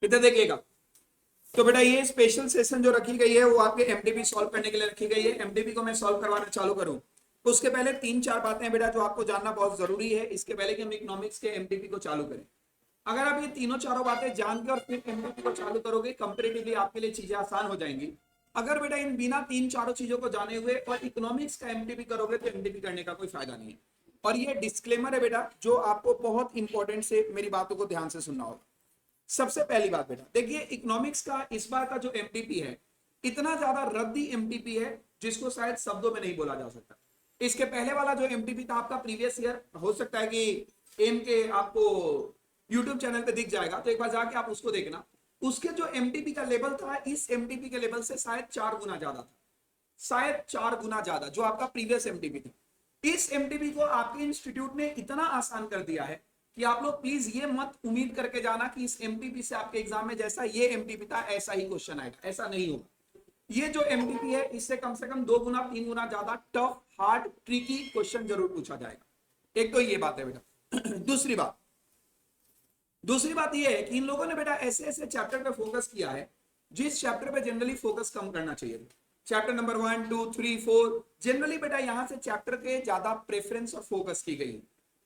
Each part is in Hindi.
इधर देखिएगा। तो बेटा ये स्पेशल सेशन जो रखी गई है वो आपके एमटीपी सॉल्व करने के लिए रखी गई है। एमटीपी को मैं सॉल्व करवाना चालू करूं उसके पहले 3-4 बातें बेटा जो आपको जानना बहुत जरूरी है, इसके पहले कि हम इकोनॉमिक्स के एमटीपी को चालू करें। अगर आप ये तीनों चारों बातें जान के और फिर एमटीपी को चालू करोगे, कंपेरेटिवली आपके लिए चीजें आसान हो जाएंगी। अगर बेटा इन बिना 3-4 चीजों को जाने हुए और इकोनॉमिक्स का एमटीपी करोगे तो एमटीपी करने का कोई फायदा नहीं है। और ये डिस्क्लेमर है बेटा जो आपको बहुत इंपॉर्टेंट से मेरी बातों को ध्यान से सुनना होगा। सबसे पहली बात बेटा देखिए, इकोनॉमिक्स का इस बार का जो एमटीपी है इतना ज्यादा रद्दी एमटीपी है जिसको शायद शब्दों में नहीं बोला जा सकता। इसके पहले वाला जो एमटीपी था आपका प्रीवियस ईयर, हो सकता है कि एम के आपको यूट्यूब चैनल पे दिख जाएगा, तो एक बार जाके आप उसको देखना। उसके जो एमटीपी का लेवल था इस एमटीपी के लेवल से शायद 4 गुना ज्यादा था, शायद 4 गुना ज्यादा जो आपका प्रीवियस एमटीपी था। इस एमटीपी को आपके इंस्टीट्यूट ने इतना आसान कर दिया है कि आप लोग प्लीज ये मत उम्मीद करके जाना कि इस एमटीपी से आपके एग्जाम में जैसा ये एमटीपी था ऐसा ही क्वेश्चन आएगा, ऐसा नहीं होगा। ये जो एमटीपी है इससे कम से कम 2 गुना 3 गुना ज्यादा टफ, हार्ड, ट्रिकी क्वेश्चन जरूर पूछा जाएगा। एक तो ये बात है बेटा। दूसरी बात ये है कि इन लोगों ने बेटा ऐसे ऐसे चैप्टर पे फोकस किया है जिस चैप्टर पे जनरली फोकस कम करना चाहिए था। चैप्टर नंबर 1, 2, 3, 4 जनरली बेटा यहां से चैप्टर के ज्यादा प्रेफरेंस और फोकस की गई है,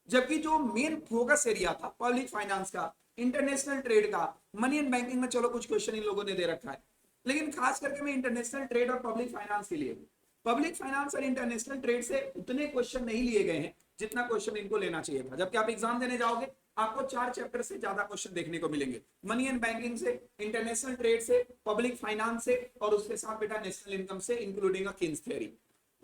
जबकि जो मेन फोकस एरिया था पब्लिक फाइनेंस का, इंटरनेशनल ट्रेड का, मनी एंड बैंकिंग में चलो कुछ क्वेश्चन इन लोगों ने दे रखा है, लेकिन खास करके मैं इंटरनेशनल ट्रेड और पब्लिक फाइनेंस के लिए, पब्लिक फाइनेंस और इंटरनेशनल ट्रेड से उतने क्वेश्चन नहीं लिए गए हैं जितना क्वेश्चन इनको लेना चाहिए था। जबकि आप एग्जाम देने जाओगे आपको 4 चैप्टर से ज्यादा क्वेश्चन देखने को मिलेंगे, मनी एंड बैंकिंग से, इंटरनेशनल ट्रेड से, पब्लिक फाइनेंस से और उसके साथ बेटा नेशनल इनकम से, इंक्लूडिंग अ किन्स थ्योरी।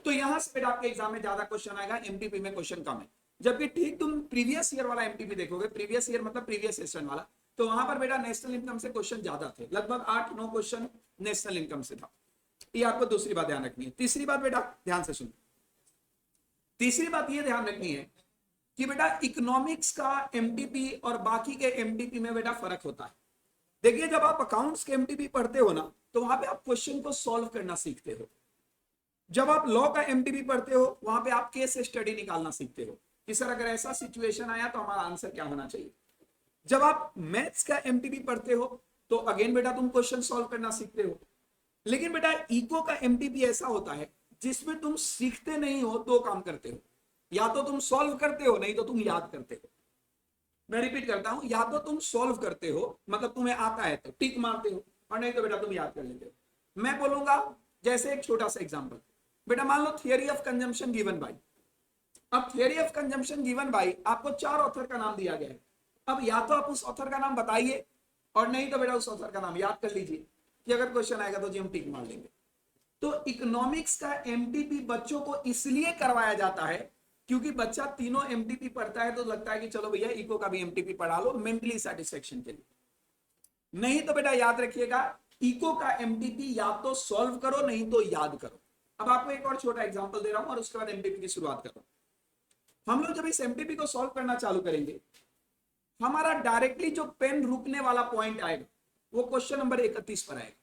तो यहां से बेटा आपके एग्जाम में ज्यादा क्वेश्चन आएगा, एमटीपी में क्वेश्चन कम है। जबकि ठीक तुम प्रीवियस ईयर वाला एमटीपी देखोगे, प्रीवियस ईयर मतलब प्रीवियस सेशन वाला, तो वहां पर बेटा नेशनल इनकम से क्वेश्चन ज्यादा थे, लगभग 8-9 क्वेश्चन नेशनल इनकम से था। ये आपको दूसरी बात ध्यान रखनी है। तीसरी बात बेटा ध्यान से सुनो, तीसरी बात ये ध्यान रखनी है कि बेटा इकोनॉमिक्स का एमटीपी और बाकी के एमटीपी में बेटा फर्क होता है। देखिए जब आप अकाउंट्स के एमटीपी पढ़ते हो ना तो वहां पे आप क्वेश्चन को सॉल्व करना सीखते हो। जब आप लॉ का एमटीपी पढ़ते हो वहां पे आप केस स्टडी निकालना सीखते हो कि सर अगर ऐसा सिचुएशन आया तो हमारा आंसर क्या होना चाहिए। जब आप मैथ्स का एमटीपी पढ़ते हो तो अगेन बेटा तुम क्वेश्चन सॉल्व करना सीखते हो। लेकिन बेटा इको का एमटीपी ऐसा होता है जिसमें तुम सीखते नहीं हो, 2 काम करते हो, या तो तुम सॉल्व करते हो नहीं तो तुम याद करते हो। मैं रिपीट करता हूं, या तो तुम सॉल्व करते हो मतलब तुम्हें आता है तो टिक मारते हो, और नहीं तो बेटा तुम याद कर लेते हो। मैं बोलूंगा जैसे एक छोटा सा एग्जांपल, बेटा मान लो theory of consumption given by, अब theory of consumption given by आपको 4 ऑथर का नाम दिया गया है। अब या तो आप उस ऑथर का नाम बताइए और नहीं तो बेटा उस ऑथर का नाम याद कर लीजिए कि अगर क्वेश्चन आएगा तो जी हम टिक मार लेंगे। तो इकोनॉमिक्स का एमटीपी बच्चों को इसलिए करवाया जाता है क्योंकि बच्चा तीनों एमटीपी पढ़ता है तो लगता है कि चलो भैया इको का भी एमटीपी पढ़ा लो मेंटली सेटिस्फेक्शन के लिए। नहीं तो बेटा याद रखिएगा इको का एमटीपी या तो सॉल्व करो नहीं तो याद करो। अब आपको एक और छोटा एग्जांपल दे रहा हूं और उसके बाद एमटीपी की शुरुआत कर रहा हूं। हम लोग जब इस एमटीपी को सॉल्व करना चालू करेंगे हमारा डायरेक्टली जो पेन रुकने वाला पॉइंट आएगा वो क्वेश्चन नंबर 31 पर आएगा।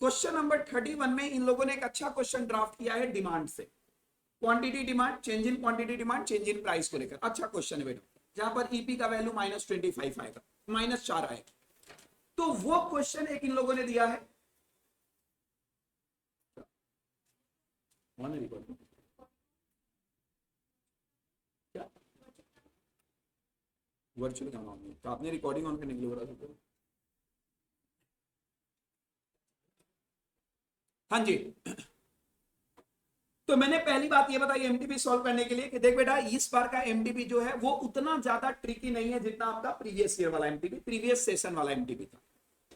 क्वेश्चन नंबर 31 में इन लोगों ने एक अच्छा क्वेश्चन ड्राफ्ट किया है डिमांड से, quantity demand, change in quantity demand, change in price को लेकर। अच्छा क्वेश्चन है बेटा, जहां पर ईपी का वैल्यू -25 आएगा, -4 आएगा। तो वो क्वेश्चन एक इन लोगों ने दिया है, क्या वर्चुअल काम ऑन है तो आपने रिकॉर्डिंग ऑन करने के लिए बोला था। हाँ जी, तो मैंने पहली बात ये बताई एमटीपी सॉल्व करने के लिए कि देख बेटा इस बार का एमटीपी जो है वो उतना ज्यादा ट्रिकी नहीं है जितना आपका प्रीवियस ईयर वाला एमटीपी, प्रीवियस सेशन वाला एमटीपी था।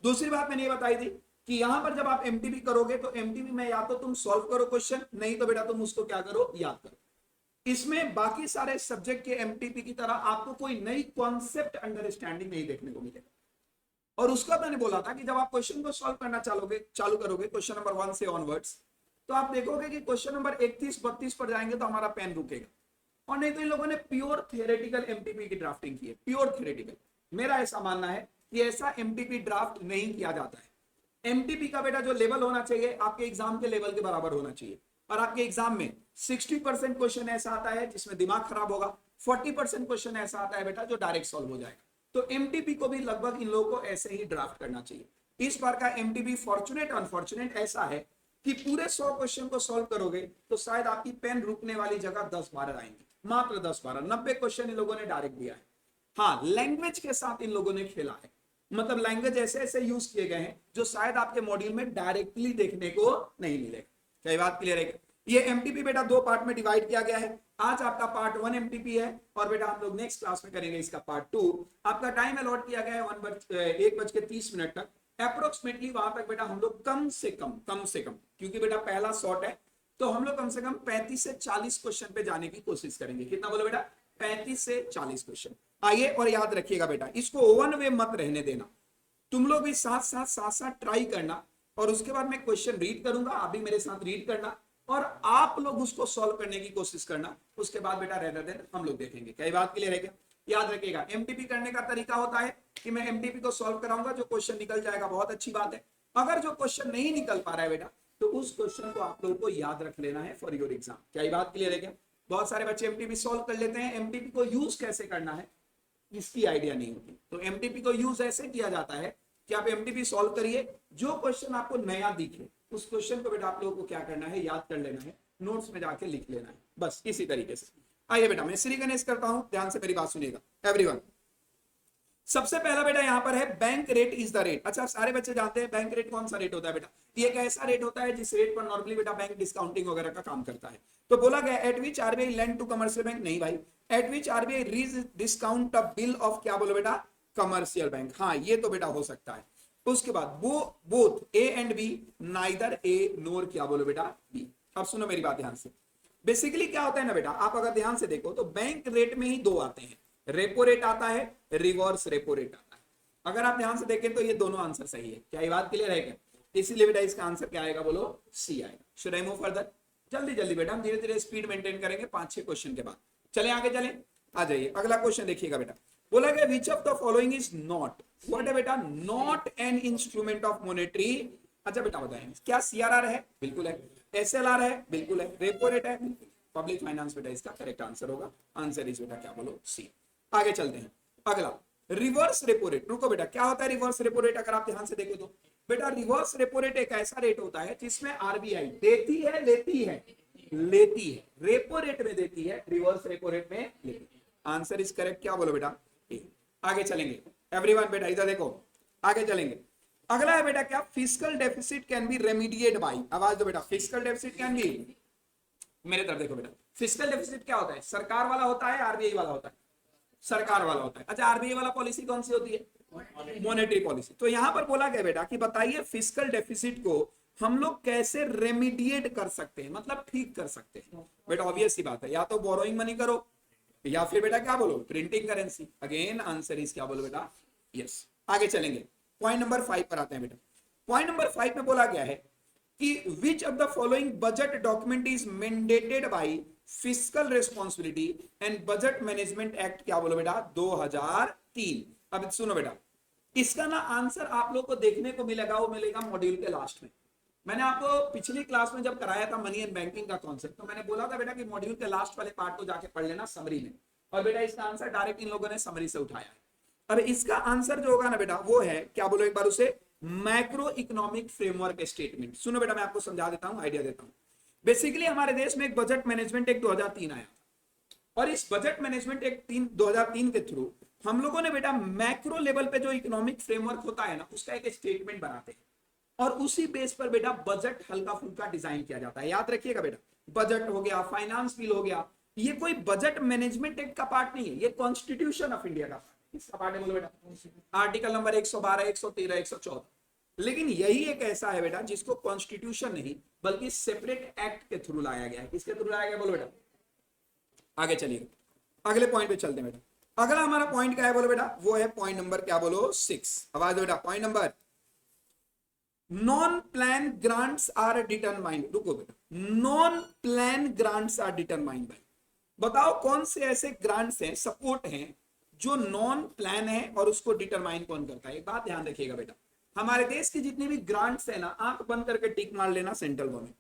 दूसरी बात मैंने ये बताई थी कि यहां पर जब आप एमटीपी करोगे तो एमटीपी में या तो तुम सॉल्व करो क्वेश्चन नहीं तो बेटा तुम उसको क्या करो, याद करो। इसमें बाकी सारे सब्जेक्ट के एमटीपी की तरह आपको कोई नई कॉन्सेप्ट अंडरस्टैंडिंग नहीं देखने को मिलेगा। और उसका मैंने बोला था कि जब आप क्वेश्चन को सॉल्व करना चालू करोगे क्वेश्चन नंबर 1 से ऑनवर्ड्स, तो आप देखोगे कि क्वेश्चन नंबर 31-32 पर जाएंगे तो हमारा पेन रुकेगा। और नहीं तो इन लोगों ने प्योर थियोरेटिकल एमटीपी की ड्राफ्टिंग की है, प्योर थियोरेटिकल। मेरा ऐसा मानना है कि ऐसा एमटीपी ड्राफ्ट नहीं किया जाता है। एमटीपी का बेटा जो लेवल होना चाहिए आपके एग्जाम के लेवल के बराबर होना चाहिए। और आपके एग्जाम में 60% क्वेश्चन ऐसा आता है जिसमें दिमाग खराब होगा, 40% क्वेश्चन ऐसा आता है बेटा जो डायरेक्ट सॉल्व हो जाएगा। तो एमटीपी को भी लगभग इन लोगों को ऐसे ही ड्राफ्ट करना चाहिए। इस बार का एमटीपी फॉर्चुनेट अनफॉर्चुनेट ऐसा है कि पूरे 100 क्वेश्चन को सॉल्व करोगे तो शायद आपकी पेन रुकने वाली जगह 10-12 आएंगी, मात्र 10-12। 90 क्वेश्चन इन लोगों ने डायरेक्ट दिया है। हाँ, लैंग्वेज के साथ इन लोगों ने खेला है, मतलब लैंग्वेज ऐसे ऐसे यूज किए गए हैं जो शायद आपके मॉड्यूल में डायरेक्टली देखने को नहीं मिलेगा। क्या बात क्लियर है? ये एमटीपी बेटा 2 पार्ट में डिवाइड किया गया है। आज आपका पार्ट 1 एमटीपी है और बेटा हम लोग नेक्स्ट क्लास में करेंगे इसका पार्ट 2। आपका टाइम अलॉट किया गया है 1:30 तक अप्रोक्सीमेटली। वहां तक बेटा हम लोग कम से कम क्योंकि बेटा पहला शॉर्ट है तो हम लोग कम से कम 35 से 40 क्वेश्चन पे जाने की कोशिश करेंगे। कितना बोलो बेटा? 35 से 40 क्वेश्चन। आइए और याद रखिएगा बेटा, इसको वन वे मत रहने देना, तुम लोग भी साथ साथ ट्राई करना। और उसके बाद मैं क्वेश्चन रीड करूंगा, आप भी मेरे साथ रीड करना और आप लोग उसको सॉल्व करने की कोशिश करना। उसके बाद बेटा रेदर देन हम लोग देखेंगे। क्या बात क्लियर है क्या? याद रखिएगा, एमटीपी करने का तरीका होता है कि मैं एमटीपी को सॉल्व कराऊंगा, जो क्वेश्चन निकल जाएगा बहुत अच्छी बात है। अगर जो क्वेश्चन नहीं निकल पा रहा है बेटा तो उस क्वेश्चन को आप लोगों को याद रख लेना है फॉर योर एग्जाम। क्या बात क्लियर है क्या? बहुत सारे बच्चे एमटीपी सॉल्व कर लेते हैं, एमटीपी को यूज कैसे करना है इसकी आइडिया नहीं होती। तो एमटीपी को यूज ऐसे किया जाता है कि आप एमटीपी सॉल्व करिए, जो क्वेश्चन आपको नया दिखे उस क्वेश्चन को बेटा आप लोगों को क्या करना है, याद कर लेना है, नोट्स में जाके लिख लेना है, बस इसी तरीके से। आइए बेटा मैं श्री गणेश करता हूं, ध्यान से मेरी बात सुनिएगा एवरीवन। सबसे पहला बेटा यहां पर है bank rate is the rate. अच्छा, सारे बच्चे जानते हैं बैंक रेट कौन सा रेट होता है बेटा? ये एक ऐसा रेट होता है जिस रेट पर नॉर्मली बेटा बैंक डिस्काउंटिंग वगैरह का काम करता है। तो बोला गया at which RBI lend to commercial bank, नहीं भाई, at which RBI rediscount of bill of क्या बोलो बेटा? Commercial bank. हाँ, ये तो बेटा हो सकता है। उसके बाद वो both A and B, neither A nor क्या बोलो बेटा? बी। अब सुनो मेरी बात ध्यान से। बेसिकली क्या होता है ना बेटा, आप अगर ध्यान से देखो तो बैंक रेट में ही दो आते हैं, रेपो रेट आता है, रिवर्स रेपो रेट आता है। अगर आप ध्यान से देखें तो ये दोनों आंसर सही है। क्या ये बात क्लियर है क्या? इसीलिए बेटा इसका आंसर क्या आएगा बोलो? सी आएगा। Should I move further? जल्दी जल्दी बेटा, हम धीरे धीरे स्पीड मेंटेन करेंगे 5-6 क्वेश्चन के बाद। चले आगे चले, आ जाइए अगला क्वेश्चन देखिएगा बेटा। बोला गया विच of the following is not, what है बेटा? Not an instrument of monetary. अच्छा बेटा बताएं, क्या सीआरआर है? बिल्कुल है। एसएलआर है? बिल्कुल है। रेपो रेट है? पब्लिक फाइनेंस बेटा इसका करेक्ट आंसर होगा। आंसर इज बेटा क्या बोलो? सी। आगे चलते हैं, अगला रिवर्स रेपो रेट। रुको बेटा, क्या होता है रिवर्स रेपो रेट? अगर आप ध्यान से देखो तो बेटा रिवर्स रेपो रेट एक ऐसा रेट होता है जिसमें आरबीआई देती है, लेती है, रेपो रेट में देती है, रिवर्स रेपो रेट में लेती है। आंसर इज करेक्ट क्या बोलो बेटा? ए। आगे चलेंगे एवरीवन, बेटा इधर देखो, आगे चलेंगे। अगला है बेटा क्या? Fiscal deficit can be remediated by, आवाज दो बेटा, फिस्कल डेफिसिट कैन बी, मेरे तरफ देखो बेटा, फिस्कल डेफिसिट क्या होता है? सरकार वाला होता है, आरबीआई वाला होता है? सरकार वाला होता है। अच्छा, आरबीआई वाला पॉलिसी कौन सी होती है? Monetary policy. तो यहां पर बोला गया बेटा कि बताइए फिस्कल डेफिसिट को हम लोग कैसे रेमीडिएट कर सकते हैं, मतलब ठीक कर सकते हैं। बेटा ऑब्वियस सी बात है, या तो बोरोइंग मनी करो या फिर बेटा क्या बोलो? Printing currency. Again answer is क्या बोलो बेटा? यस। आगे चलेंगे, पॉइंट नंबर 5 पर आते हैं बेटा। पॉइंट नंबर 5 में बोला गया है कि विच of the following budget document is mandated bye fiscal responsibility and budget management act क्या बोलो बेटा? 2003। अब सुनो बेटा, इसका ना आंसर आप लोग को देखने को मिलेगा, वो मिलेगा मॉड्यूल के लास्ट में। मैंने आपको पिछली क्लास में जब कराया था मनी एंड बैंकिंग का कॉन्सेप्ट, तो मैंने बोला था बेटा कि मॉड्यूल के लास्ट वाले पार्ट को जाके पढ़ लेना समरी में। और बेटा इसका आंसर डायरेक्ट इन लोगों ने समरी से उठाया है। अब इसका आंसर जो होगा ना बेटा वो है क्या बोलो एक बार उसे? Macro economic framework statement. सुनो बेटा, मैं आपको समझा देता हूं, आइडिया देता हूं। बेसिकली हमारे देश में एक बजट मैनेजमेंट एक्ट 2003 आया और इस बजट मैनेजमेंट एक्ट 2003 के थ्रू हम लोगों ने बेटा मैक्रो लेवल पे जो इकोनॉमिक फ्रेमवर्क होता है ना उसका एक स्टेटमेंट बनाते हैं और उसी बेस पर बेटा बजट हल्का फुल्का डिजाइन किया जाता है। याद रखिएगा बेटा, बजट हो गया, फाइनेंस बिल हो गया, ये कोई बजट मैनेजमेंट एक्ट का पार्ट नहीं है, ये कॉन्स्टिट्यूशन ऑफ इंडिया का पार्ट है। किसका पार्ट है बोलो बेटा? Article number 112, 113, 114। लेकिन यही एक ऐसा है बेटा जिसको कॉन्स्टिट्यूशन नहीं बल्कि सेपरेट एक्ट के थ्रू लाया गया है। किसके थ्रू लाया गया बोलो बेटा? आगे चलिए, अगले पॉइंट पे चलते हैं बेटा। अगला हमारा पॉइंट क्या है बोलो बेटा? वो है पॉइंट नंबर क्या बोलो? 6। आवाज दो बेटा, point number non plan grants are determined. रुको बेटा, non plan grants are determined by, बताओ कौन से ऐसे ग्रांट्स हैं, सपोर्ट हैं जो नॉन प्लान है और उसको डिटरमाइन कौन करता है? एक बात ध्यान रखिएगा बेटा, हमारे देश की जितनी भी ग्रांट्स है ना, आंख बंद करके टिक मार लेना सेंट्रल गवर्नमेंट।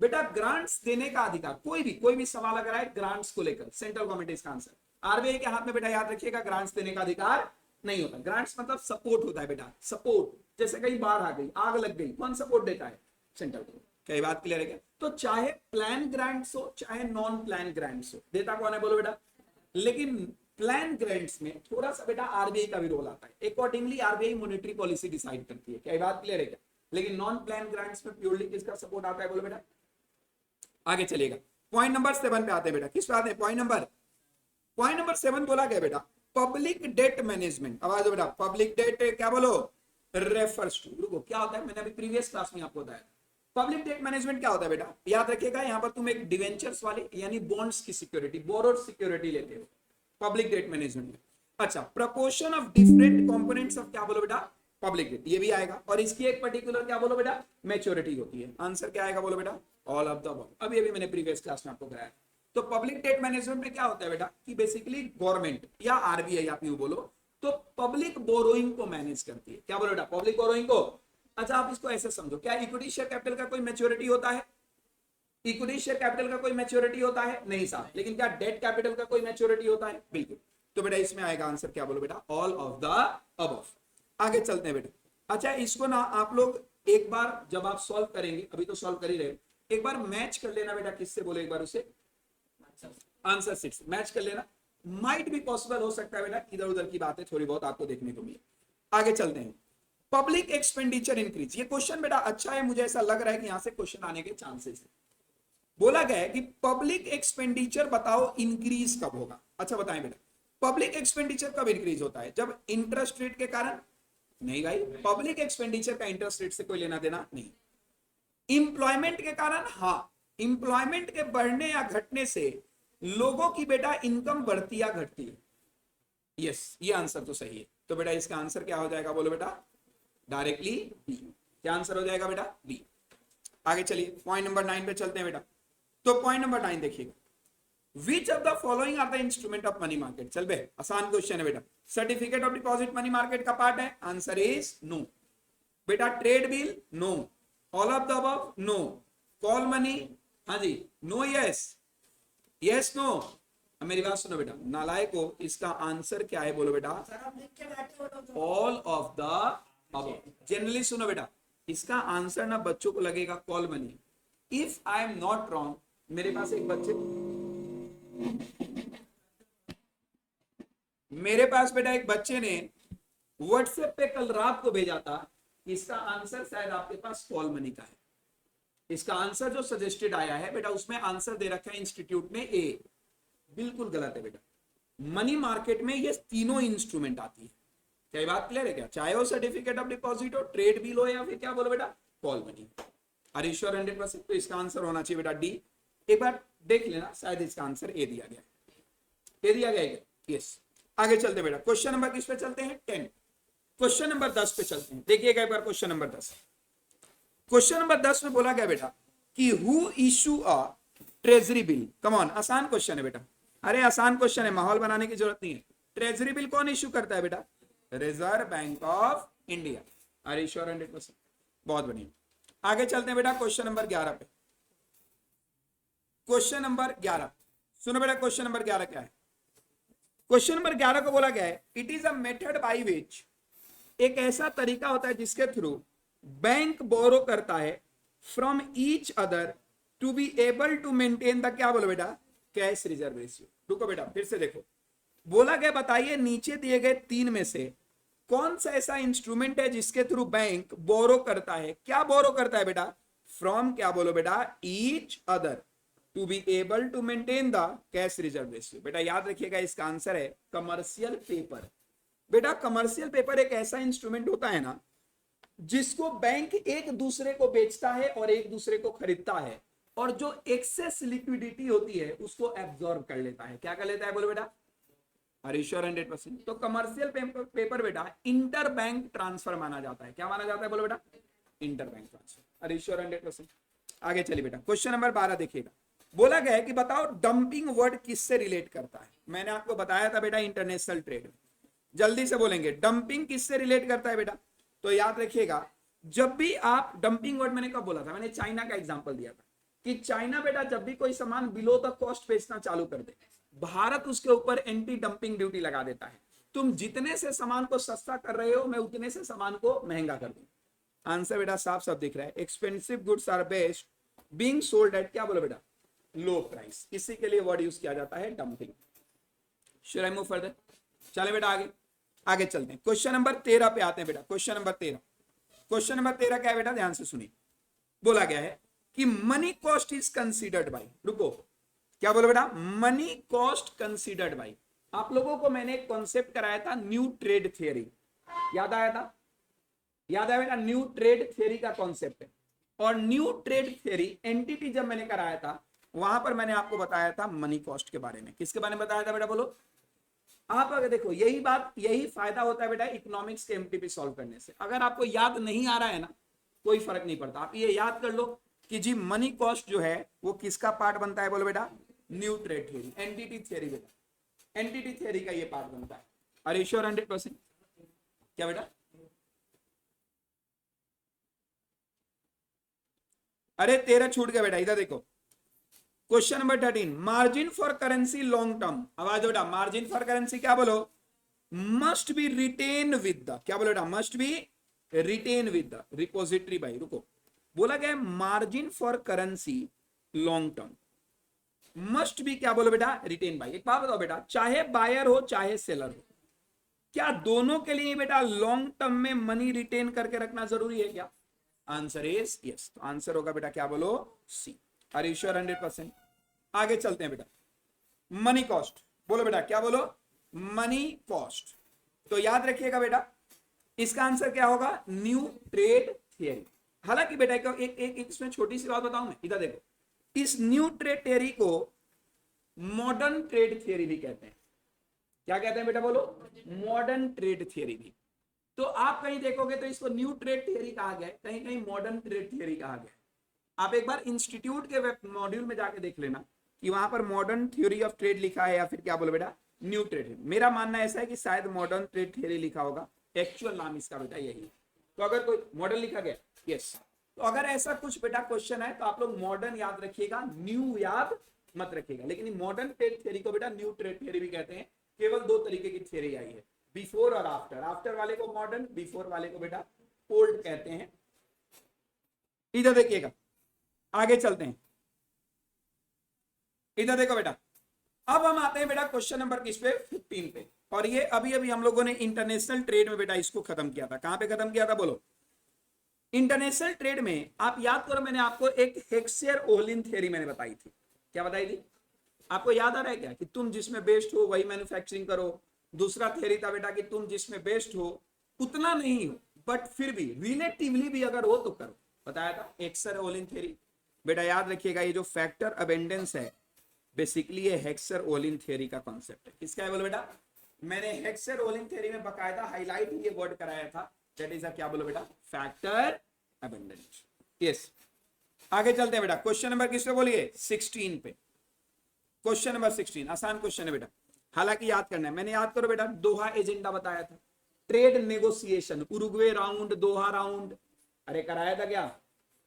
बेटा ग्रांट्स देने का अधिकार, कोई भी सवाल अगर आए ग्रांट्स को लेकर, सेंट्रल गवर्नमेंट इसका आंसर। आरबीआई के हाथ में बेटा याद रखिएगा ग्रांट्स देने का अधिकार नहीं होता। ग्रांट्स मतलब सपोर्ट होता है बेटा, सपोर्ट। जैसे कहीं बाढ़ आ गई, आग लग गई, कौन सपोर्ट देता है? Central government. क्या ये बात क्लियर है क्या? तो चाहे प्लान ग्रांट्स हो चाहे नॉन प्लान ग्रांट्स हो, देता कौन है बोलो बेटा? लेकिन प्लान ग्रांट्स में थोड़ा सा बेटा आरबीआई का भी रोल आता है। Accordingly RBI monetary policy decide करती है। क्या ये बात क्लियर है क्या? लेकिन नॉन प्लान ग्रांट्स में प्योरली किसका सपोर्ट आता है बोलो बेटा? आगे चलेगा, पॉइंट नंबर 7 पे आते हैं बेटा। किस पे आते हैं? पॉइंट नंबर 7 बोला गया बेटा पब्लिक डेट मैनेजमेंट। आवाज बेटा, पब्लिक डेट क्या बोलो? रेफर्स टू, रुको क्या होता है, मैंने अभी प्रीवियस क्लास में आपको बताया। पब्लिक डेट मैनेजमेंट क्या होता है बेटा? याद रखिएगा, यहां पर तुम एक डिवेंचर्स वाली यानी बॉन्ड्स की सिक्योरिटी, बोरोड सिक्योरिटी लेते हो पब्लिक डेट मैनेजमेंट में। अच्छा, proportion of different components of क्या बोलो बेटा? पब्लिक डेट, ये भी आएगा। और इसकी एक पर्टिकुलर क्या बोलो बेटा? मैच्योरिटी होती है। आंसर क्या आएगा बोलो बेटा? All of the above. अभी अभी मैंने प्रीवियस क्लास में आपको कराया। तो पब्लिक डेट मैनेजमेंट में क्या होता है बेटा कि बेसिकली गवर्नमेंट या आरबीआई आप यूं बोलो तो पब्लिक बोरोइंग को मैनेज करती है। क्या बोलो बेटा? पब्लिक बोरोइंग को। अच्छा, आप इसको ऐसे समझो, क्या इक्विटी शेयर कैपिटल का कोई मैच्योरिटी होता है? इक्विटी शेयर कैपिटल का कोई मैच्योरिटी होता है? नहीं साहब। लेकिन क्या डेट कैपिटल का कोई मैच्योरिटी होता है? बिल्कुल। तो बेटा इसमें आएगा आंसर क्या बोलो बेटा? All of the above. आगे चलते हैं बेटा। अच्छा, इसको ना आप लोग एक बार जब आप सॉल्व करेंगे, अभी तो सॉल्व कर ही रहे, एक बार मैच कर लेना बेटा। किससे बोलो एक बार? उसे आंसर 6 मैच कर लेना। माइट भी पॉसिबल हो सकता है बेटा इधर उधर की बातें थोड़ी बहुत आपको देखने को मिले। आगे चलते हैं, पब्लिक एक्सपेंडिचर इंक्रीज। ये क्वेश्चन बेटा अच्छा है, मुझे ऐसा लग रहा है कि यहां से क्वेश्चन आने के चांसेस है। बोला गया है कि पब्लिक एक्सपेंडिचर बताओ इंक्रीज कब होगा। अच्छा बताएं बेटा, पब्लिक एक्सपेंडिचर कब इंक्रीज होता है? जब इंटरेस्ट रेट के कारण? नहीं भाई, पब्लिक एक्सपेंडिचर का इंटरेस्ट रेट से कोई लेना देना नहीं। इंप्लॉयमेंट के कारण? हाँ, इंप्लॉयमेंट के बढ़ने या घटने से लोगों की बेटा इनकम बढ़ती या घटती है। यस, ये आंसर तो सही है। तो बेटा इसका आंसर क्या हो जाएगा बोलो बेटा? Directly B. क्या आंसर हो जाएगा बेटा? बी। आगे चलिए, पॉइंट नंबर 9 पे चलते हैं बेटा। तो पॉइंट नंबर 9 देखिएगा, which of the following are the instrument of money market. चल बे, आसान क्वेश्चन है बेटा। Certificate of deposit money market का पार्ट है? आंसर इज नो बेटा। Trade bill? No. All of the above? No. Call money? हाँ जी, नो। Yes, yes no. अब मेरी बात सुनो बेटा, नालायक हो, इसका आंसर क्या है बोलो बेटा? All of the above. Generally सुनो बेटा, इसका आंसर ना बच्चों को लगेगा call money. If I am not wrong, मेरे पास एक बच्चे, मेरे पास बेटा एक बच्चे ने व्हाट्सएप पे कल रात को भेजा था, इसका आंसर शायद आपके पास कॉल मनी का है। इसका आंसर जो सजेस्टेड आया है बेटा, उसमें आंसर दे रखा है इंस्टीट्यूट ने ए। बिल्कुल गलत है बेटा। मनी मार्केट में ये तीनों इंस्ट्रूमेंट आती है। क्या बात क्लियर है क्या? चाहे वो सर्टिफिकेट ऑफ डिपॉजिट हो, ट्रेड बिल हो, या फिर क्या बोलो बेटा? Call money. Are you sure 100%? तो इसका आंसर होना चाहिए बेटा डी। एक बार देख लेना, शायद इसका आंसर ए दिया गया। ए दिया गया? यस। आगे चलते बेटा, क्वेश्चन नंबर किस पे चलते हैं? 10। क्वेश्चन नंबर 10 पे चलते हैं। देखिएगा एक बार क्वेश्चन नंबर 10। क्वेश्चन नंबर 10 में बोला गया बेटा कि who issue a treasury bill. Come on, आसान क्वेश्चन है बेटा। अरे आसान क्वेश्चन है, माहौल बनाने की जरूरत नहीं है। ट्रेजरी बिल कौन इशू करता है बेटा? Reserve Bank of India. Are you sure 100%? बहुत बढ़िया। आगे चलते हैं बेटा क्वेश्चन नंबर 11 पे। क्वेश्चन नंबर 11 सुनो बेटा, क्वेश्चन नंबर 11 क्या है? क्वेश्चन नंबर 11 को बोला गया है, it is a method by which, एक ऐसा तरीका होता है जिसके थ्रू बैंक बोरो करता है from each other to be able to maintain the, क्या बोलो बेटा? Cash reserve ratio. रुको बेटा, फिर से देखो। बोला गया बताइए नीचे दिए गए 3 में से कौन सा ऐसा इंस्ट्रूमेंट है जिसके थ्रू बैंक बोरो करता है? क्या बोरो करता है बेटा? फ्रॉम, क्या बोलो बेटा? Each other to be able to maintain the cash reserve ratio. बेटा याद रखिएगा, इसका आंसर है कमर्शियल पेपर। बेटा कमर्शियल पेपर एक ऐसा इंस्ट्रूमेंट होता है ना जिसको बैंक एक दूसरे को बेचता है और एक दूसरे को खरीदता है, और जो एक्सेस लिक्विडिटी होती है उसको एब्जॉर्ब कर लेता है। क्या कर लेता है बोलो बेटा? Are you sure 100%? तो कमर्शियल पेपर बेटा इंटर बैंक ट्रांसफर माना जाता है। क्या माना जाता है बोलो बेटा? Inter bank transfer. Are you sure 100%? आगे चलिए बेटा, क्वेश्चन नंबर 12 देखिएगा। बोला गया है कि बताओ डंपिंग वर्ड किससे रिलेट करता है? मैंने आपको बताया था बेटा इंटरनेशनल ट्रेड। जल्दी से बोलेंगे, डंपिंग किससे रिलेट करता है बेटा? तो याद रखिएगा, जब भी आप डंपिंग वर्ड, मैंने कब बोला था? मैंने चाइना का एग्जांपल दिया था कि चाइना बेटा जब भी कोई सामान बिलो द कॉस्ट बेचना चालू कर दे, भारत उसके ऊपर एंटी डंपिंग ड्यूटी लगा देता है। तुम जितने से सामान को सस्ता कर रहे हो, मैं उतने से सामान को महंगा कर दूं। आंसर बेटा साफ साफ दिख रहा है, expensive goods are best being sold at, क्या बोलो बेटा, लो प्राइस। इसी के लिए वर्ड यूज किया जाता है dumping. Should I move further? चले बेटा आगे, आगे चलते हैं। क्वेश्चन नंबर 13 पे आते हैं बेटा। क्वेश्चन नंबर 13, क्वेश्चन नंबर 13 क्या है बेटा, ध्यान से सुनिए। बोला गया है कि money cost is considered by, रुको, क्या बोलो बेटा, मनी कॉस्ट कंसीडर्ड बाई। आप लोगों को मैंने एक कॉन्सेप्ट कराया था, न्यू ट्रेड थियरी, याद आया था? याद आया बेटा, न्यू ट्रेड थियरी का कॉन्सेप्ट है। और न्यू ट्रेड थियरी एंटिटी जब मैंने कराया था, वहां पर मैंने आपको बताया था मनी कॉस्ट के बारे में। किसके बारे में बताया था बेटा, बोलो? आप अगर देखो, यही बात, यही फायदा होता है बेटा इकोनॉमिक्स के एमटीपी सॉल्व करने से। अगर आपको याद नहीं आ रहा है ना, कोई फर्क नहीं पड़ता, आप ये याद कर लो कि जी मनी कॉस्ट जो है वो किसका पार्ट बनता है, बोलो बेटा, new trade theory, entity theory बेटा, एंटिटी थियरी का ये पार्ट बनता है। Are you sure 100%? क्या बेटा? अरे 13 छूट गया बेटा, इधर देखो। Question number 13, margin for currency long term, आवाज बेटा, मार्जिन फॉर करेंसी क्या बोलो, must be written with the, क्या बोलो बेटा, must be written with the repository by, रुको, बोला गया margin for currency long term must be, क्या बोलो बेटा, रिटेन बाई। एक बात बताओ बेटा, चाहे बायर हो चाहे सेलर हो, क्या दोनों के लिए बेटा लॉन्ग टर्म में मनी रिटेन करके रखना जरूरी है क्या? Answer is yes. तो आंसर होगा बेटा, क्या बोलो, सी। Are you sure 100%? आगे चलते हैं बेटा, मनी कॉस्ट, बोलो बेटा, क्या बोलो, मनी कॉस्ट। तो याद रखिएगा बेटा, इसका आंसर क्या होगा, न्यू ट्रेड थियरी। हालांकि बेटा एक इसमें छोटी सी बात बताऊं मैं, इधर देखो, इस न्यू ट्रेड थियरी को मॉडर्न ट्रेड थियरी भी कहते हैं। क्या कहते हैं बेटा, बोलो, मॉडर्न ट्रेड थियरी भी। तो आप कहीं देखोगे तो इसको न्यू ट्रेड थियरी कहा गया है, कहीं कहीं मॉडर्न ट्रेड थियरी कहा गया है। आप एक बार इंस्टीट्यूट के वेब मॉड्यूल में जाके देख लेना कि वहां पर मॉडर्न थ्योरी ऑफ ट्रेड लिखा है या फिर क्या बोलो बेटा, न्यू ट्रेड। मेरा मानना ऐसा है कि शायद मॉडर्न ट्रेड थियरी लिखा होगा, एक्चुअल नाम इसका बेटा यही है। तो अगर कोई मॉडर्न लिखा गया, यस, तो अगर ऐसा कुछ बेटा क्वेश्चन है तो आप लोग मॉडर्न याद रखिएगा, न्यू याद मत रखिएगा। लेकिन मॉडर्न ट्रेड थियरी को बेटा न्यू ट्रेड थियरी भी कहते हैं। केवल दो तरीके की थियरी आई है, बिफोर और आफ्टर। आफ्टर वाले को मॉडर्न, बिफोर वाले को बेटा ओल्ड कहते हैं। इधर देखिएगा, आगे चलते हैं, इधर देखो बेटा। अब हम आते हैं बेटा क्वेश्चन नंबर किस पे, 15 पे। और ये अभी अभी हम लोगों ने इंटरनेशनल ट्रेड में बेटा इसको खत्म किया था। कहां पे खत्म किया था, बोलो? इंटरनेशनल ट्रेड में आप याद करो, मैंने आपको एक हेक्सेर ओलिन थ्योरी मैंने बताई थी। क्या बताई थी? आपको याद आ रहा है क्या, कि तुम जिसमें बेस्ट हो वही मैन्युफैक्चरिंग करो। दूसरा थ्योरी था बेटा कि तुम जिसमें बेस्ट हो उतना नहीं हो, बट फिर भी रिलेटिवली भी अगर हो तो करो, बताया था हेक्सेर ओलिन थ्योरी। बेटा याद रखिएगा, ये जो फैक्टर अबेंडेंस है बेसिकली ये हेक्सेर ओलिन थ्योरी का कॉन्सेप्ट है। किसका है बोलो बेटा? मैंने हेक्सेर ओलिन थ्योरी में बकायदा हाईलाइट ये वर्ड कराया था, दैट इज क्या बोलो बेटा, फैक्टर अबेंडेंस। यस, आगे चलते हैं बेटा। क्वेश्चन नंबर किस पे बोलिए, 16 पे। क्वेश्चन नंबर 16 आसान क्वेश्चन है बेटा, हालांकि याद करना है। मैंने याद करो बेटा, दोहा एजेंडा बताया था, ट्रेड नेगोशिएशन, उरुग्वे राउंड, दोहा राउंड, अरे कराया था क्या?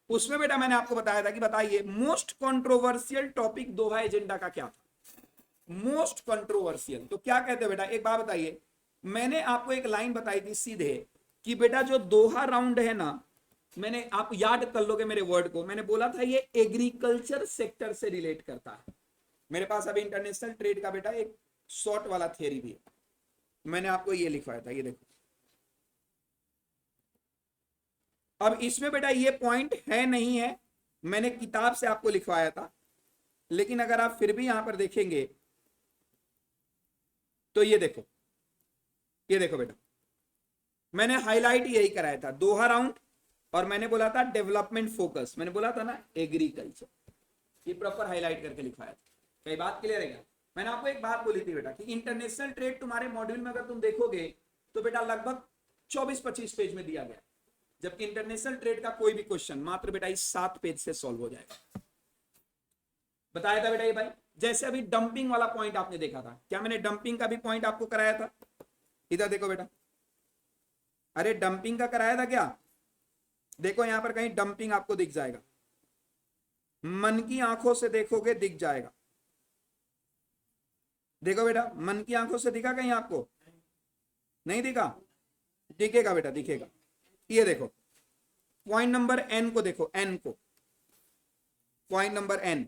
उसमें बेटा मैंने आपको बताया था कि बताइए मोस्ट कंट्रोवर्शियल टॉपिक दोहा एजेंडा का क्या था, मोस्ट कंट्रोवर्शियल। तो क्या कहते हैं बेटा, एक बात बताइए, मैंने आपको एक लाइन बताई थी सीधे कि बेटा जो दोहा राउंड है ना, मैंने, आप याद कर लोगे मेरे वर्ड को, मैंने बोला था ये एग्रीकल्चर सेक्टर से रिलेट करता है। मेरे पास अभी इंटरनेशनल ट्रेड का बेटा एक शॉर्ट वाला थियरी भी है, मैंने आपको ये लिखवाया था, ये देखो। अब इसमें बेटा ये पॉइंट है नहीं है, मैंने किताब से आपको लिखवाया था, लेकिन अगर आप फिर भी यहां पर देखेंगे तो ये देखो, ये देखो बेटा, मैंने हाईलाइट यही कराया था, दोहा राउंड, और मैंने बोला था डेवलपमेंट फोकस, मैंने बोला था ना एग्रीकल्चर, ये प्रॉपर हाईलाइट करके लिखवाया था। कई बात क्लियर है क्या? मैंने आपको एक बात बोली थी बेटा कि इंटरनेशनल ट्रेड तुम्हारे मॉड्यूल में अगर तुम देखोगे तो बेटा लगभग 24-25 पेज में दिया गया, जबकि इंटरनेशनल ट्रेड का कोई भी क्वेश्चन मात्र बेटा इस 7 पेज से सॉल्व हो जाएगा। बताया था बेटा ये भाई। जैसे अभी डंपिंग वाला पॉइंट आपने देखा था, क्या मैंने डंपिंग का भी पॉइंट आपको कराया था? इधर देखो बेटा, अरे डंपिंग का कराया था क्या? देखो यहां पर कहीं डंपिंग आपको दिख जाएगा, मन की आंखों से देखोगे दिख जाएगा। देखो बेटा, मन की आंखों से दिखा कहीं आपको? नहीं दिखा? दिखेगा बेटा, दिखेगा। ये देखो पॉइंट नंबर एन को, देखो एन को, point number N,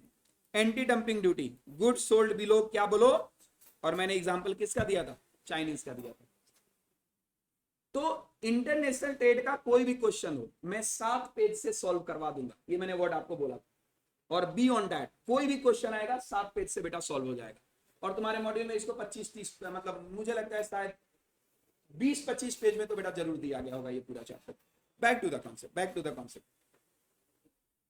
anti dumping duty, good sold below क्या बोलो, और मैंने एग्जांपल किसका दिया था? चाइनीज का दिया था। तो इंटरनेशनल ट्रेड का कोई भी क्वेश्चन हो मैं 7 पेज से सॉल्व करवा दूंगा, ये मैंने वर्ड आपको बोला। और बी ऑन दैट, कोई भी क्वेश्चन आएगा 7 पेज से बेटा सॉल्व हो जाएगा। और तुम्हारे मॉड्यूल में इसको 25-30, मतलब मुझे लगता है शायद 20-25 पेज में तो बेटा जरूर दिया गया होगा ये पूरा chapter. Back to the concept, back to the concept.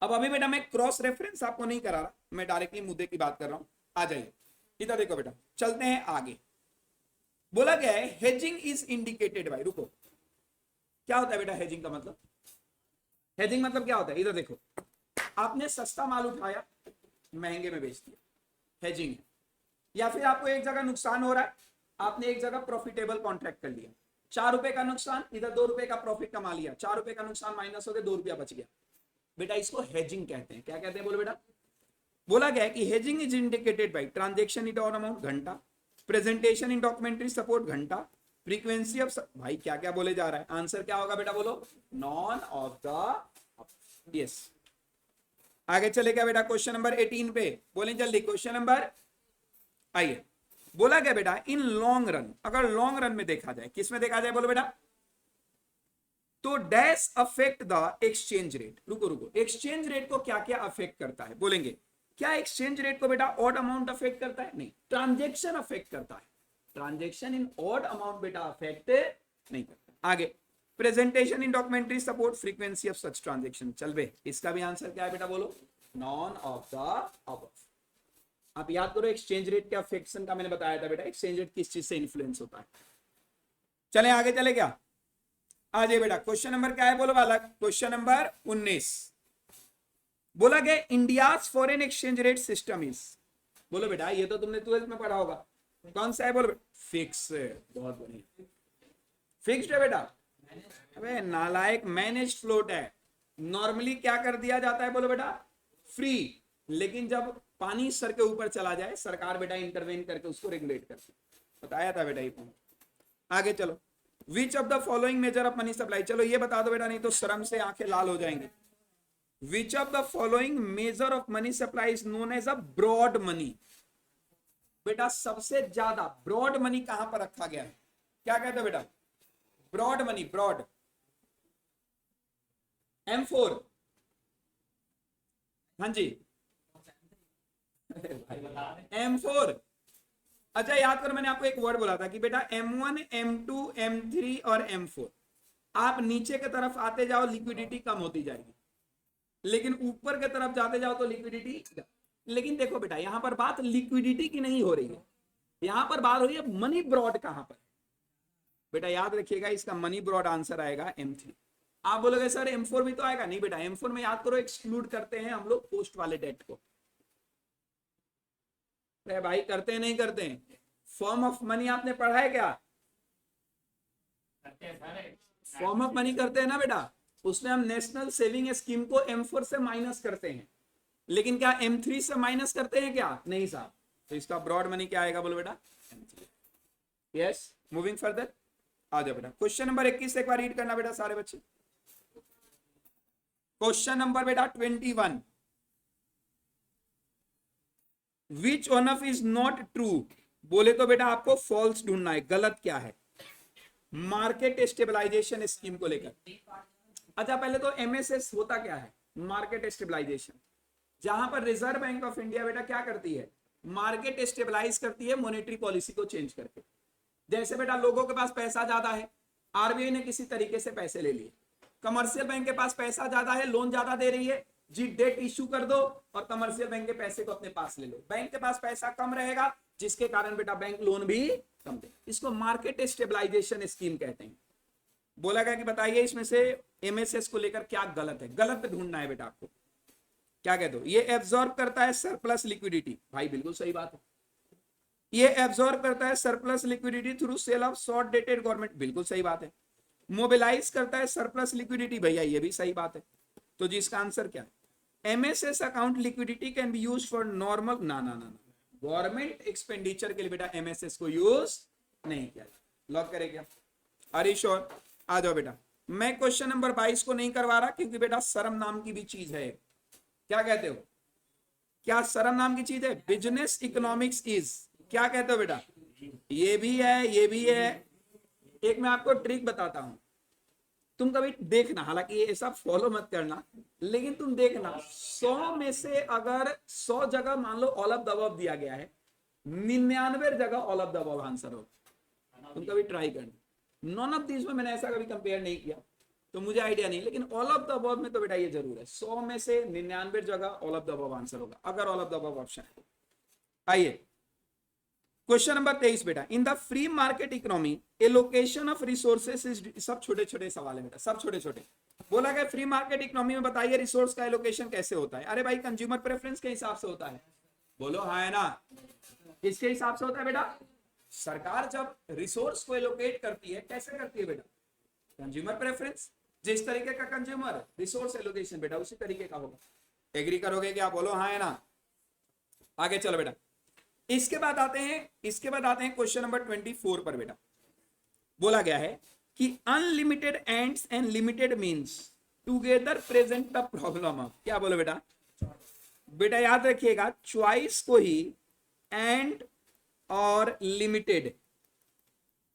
अब अभी बेटा मैं क्रॉस रेफरेंस आपको नहीं करा रहा, मैं डायरेक्टली मुद्दे की बात कर रहा हूं। आ जाइए इधर देखो बेटा, चलते हैं आगे। बोला गया है हेजिंग इज इंडिकेटेड बाय, रुको, क्या होता है बेटा हेजिंग का मतलब? हेजिंग मतलब क्या होता है? इधर देखो, आपने सस्ता माल उठाया महंगे में बेच दिया, हेजिंग है। या फिर आपको एक जगह नुकसान हो रहा है, आपने एक जगह प्रॉफिटेबल कॉन्ट्रैक्ट कर लिया, 4 रुपए का नुकसान, इधर 2 रुपए का प्रॉफिट कमा लिया, 4 रुपए का नुकसान माइनस हो गया, 2 रुपया बच गया, बेटा इसको हेजिंग कहते हैं। क्या कहते हैं बोलो बेटा? बोला गया है कि hedging is indicated by transaction in amount घंटा, प्रेजेंटेशन इन डॉक्यूमेंट्री सपोर्ट घंटा, फ्रीक्वेंसी ऑफ, भाई क्या क्या बोले जा रहा है? आंसर क्या होगा बेटा बोलो? None of the, yes. आगे चले क्या बेटा? क्वेश्चन नंबर 18 पे बोले जल्दी, क्वेश्चन नंबर, आइए। बोला गया बेटा इन लॉन्ग रन, अगर लॉन्ग रन में देखा जाए, किस में देखा जाए बोलो बेटा? तो dash affect the exchange rate, रुको रुको, एक्सचेंज रेट को क्या क्या अफेक्ट करता है बोलेंगे? क्या एक्सचेंज रेट को बेटा ऑड अमाउंट अफेक्ट करता है? नहीं, ट्रांजेक्शन अफेक्ट करता है। ट्रांजेक्शन इन ऑड अमाउंट बेटा अफेक्ट नहीं करता। आगे, presentation in documentary support frequency of such transaction, चल बे, इसका भी आंसर क्या है बेटा बोलो? None of the above. आप याद करो एक्सचेंज रेट के अफेक्शन का मैंने बताया था बेटा, एक्सचेंज रेट किस चीज से इन्फ्लुएंस होता है। चले आगे, चले क्या? आ जाए बेटा, क्वेश्चन नंबर क्या है बोलो वाला? Question number 19। बोला गया India's foreign exchange rate system is, बोलो बेटा, ये तो तुमने 12th में पढ़ा होगा, कौन सा है बोलो? फिक्स। बहुत बढ़िया, फिक्स्ड है बेटा। अबे नालायक, मैनेज फ्लोट है। नॉर्मली क्या कर दिया जाता है बोलो बेटा? फ्री। लेकिन जब पानी सर के ऊपर चला जाए, सरकार बेटा इंटरवेन करके उसको रेगुलेट करती है। बताया था बेटा ये पॉइंट। आगे चलो, विच of the following measure of money supply, चलो ये बता दो बेटा, नहीं तो शर्म से आंखें लाल हो जाएंगी। Which of the following measure of money supply is known as a broad money? बेटा सबसे ज्यादा ब्रॉड मनी कहां पर रखा गया है? क्या कहते हो बेटा? ब्रॉड मनी, ब्रॉड, M4, हाँ जी M4। अच्छा याद करो, मैंने आपको एक वर्ड बोला था कि बेटा M1, M2, M3 और M4, आप नीचे की तरफ आते जाओ लिक्विडिटी कम होती जाएगी, लेकिन ऊपर की तरफ जाते जाओ तो लिक्विडिटी। लेकिन देखो बेटा, यहां पर बात लिक्विडिटी की नहीं हो रही है, यहां पर बात हो रही है मनी ब्रॉड कहां पर। बेटा याद रखिएगा, इसका मनी ब्रॉड आंसर आएगा M3। आप बोलोगे सर M4 भी तो आएगा, नहीं बेटा, M4 में याद करो एक्सक्लूड करते हैं हम लोग पोस्ट वाले डेट को। अरे भाई करते हैं नहीं करते हैं? फॉर्म ऑफ मनी आपने पढ़ा है क्या? फॉर्म ऑफ मनी करते हैं ना बेटा, उसमें हम नेशनल सेविंग स्कीम को M4 से माइनस करते हैं, लेकिन क्या M3 से माइनस करते हैं क्या? नहीं साहब। तो इसका ब्रॉड मनी क्या आएगा बोलो बेटा? यस, मूविंग फर्दर, आ जाओ बेटा। क्वेश्चन नंबर 21 एक बार रीड करना बेटा सारे बच्चे। क्वेश्चन नंबर बेटा 21, which one of is not true? बोले तो बेटा आपको फॉल्स ढूंढना है, गलत क्या है मार्केट स्टेबलाइजेशन स्कीम को लेकर। अच्छा पहले तो MSS होता क्या है? मार्केट स्टेबलाइजेशन, जहां पर रिजर्व बैंक ऑफ इंडिया बेटा क्या करती है? मार्केट स्टेबलाइज करती है मॉनेटरी पॉलिसी को चेंज करके। जैसे बेटा लोगों के पास पैसा ज्यादा है, RBI ने किसी तरीके से पैसे ले लिए, कमर्शियल बैंक के पास पैसा ज्यादा है, लोन ज्यादा दे रही है, जी डेट इश्यू कर दो और कमर्शियल बैंक के पैसे को अपने पास ले लो। बैंक के पास पैसा कम रहेगा, जिसके कारण बेटा बैंक लोन भी कम दे। इसको मार्केट स्टेबलाइजेशन स्कीम कहते हैं। बोला गया कि बताइए इसमें से MSS को लेकर क्या गलत है? गलत ढूंढना है बेटा आपको। क्या कहते हो? ये एब्जॉर्ब करता है सरप्लस लिक्विडिटी, भाई बिल्कुल सही बात है। ये एब्जॉर्ब करता है surplus liquidity through sale of short dated government, बिल्कुल सही बात है। मोबिलाइज करता है सरप्लस लिक्विडिटी, भैया ये भी सही बात है। तो जी इसका आंसर क्या है? MSS account liquidity can be used for normal, ना ना ना, गवर्नमेंट एक्सपेंडिचर के लिए बेटा एमएसएस को यूज नहीं किया। लॉक करें क्या? Are you sure? आ जाओ बेटा। मैं क्वेश्चन नंबर 22 को नहीं करवा रहा क्योंकि बेटा शर्म नाम की भी चीज है। क्या कहते हो? क्या शर्म नाम की चीज है? बिजनेस इकोनॉमिक्स इज, क्या कहते हो बेटा? ये भी है, ये भी है। एक मैं आपको ट्रिक बताता हूं, तुम कभी देखना, हालांकि ये सब फॉलो मत करना, लेकिन तुम देखना 100 में से अगर 100 जगह मान लो ऑल ऑफ द अबव दिया गया है, 99 जगह all of the above answer हो। तुम कभी ट्राई करना। नॉन ऑफ दिस में मैंने ऐसा कभी कंपेयर नहीं किया तो मुझे आइडिया नहीं, लेकिन ऑल ऑफ द अबव में तो बेटा ये जरूर है, 100 में से 99 जगह all of the above answer होगा अगर all of the above option है। आइए क्वेश्चन नंबर 23 बेटा। In the free market economy allocation of resources is, सब छोटे छोटे सवाल है बेटा, सब छोटे छोटे। बोला गया फ्री मार्केट इकोनॉमी में बताइए रिसोर्स का एलोकेशन कैसे होता है। अरे भाई कंज्यूमर प्रेफरेंस के हिसाब से होता है। बोलो हाँ है ना? किसके हिसाब से होता है बेटा? सरकार जब रिसोर्स को एलोकेट करती है कैसे करती है बेटा? Consumer preference. जिस तरीके का कंज्यूमर रिसोर्स एलोकेशन बेटा उसी तरीके का होगा। एग्री करोगे क्या? बोलो हाँ है ना? आगे चलो बेटा। इसके बाद आते हैं क्वेश्चन नंबर 24 पर बेटा। बोला गया है कि unlimited ends and limited means together present the problem of, क्या बोलो बेटा? बेटा याद रखिएगा चॉइस को ही एंड और लिमिटेड,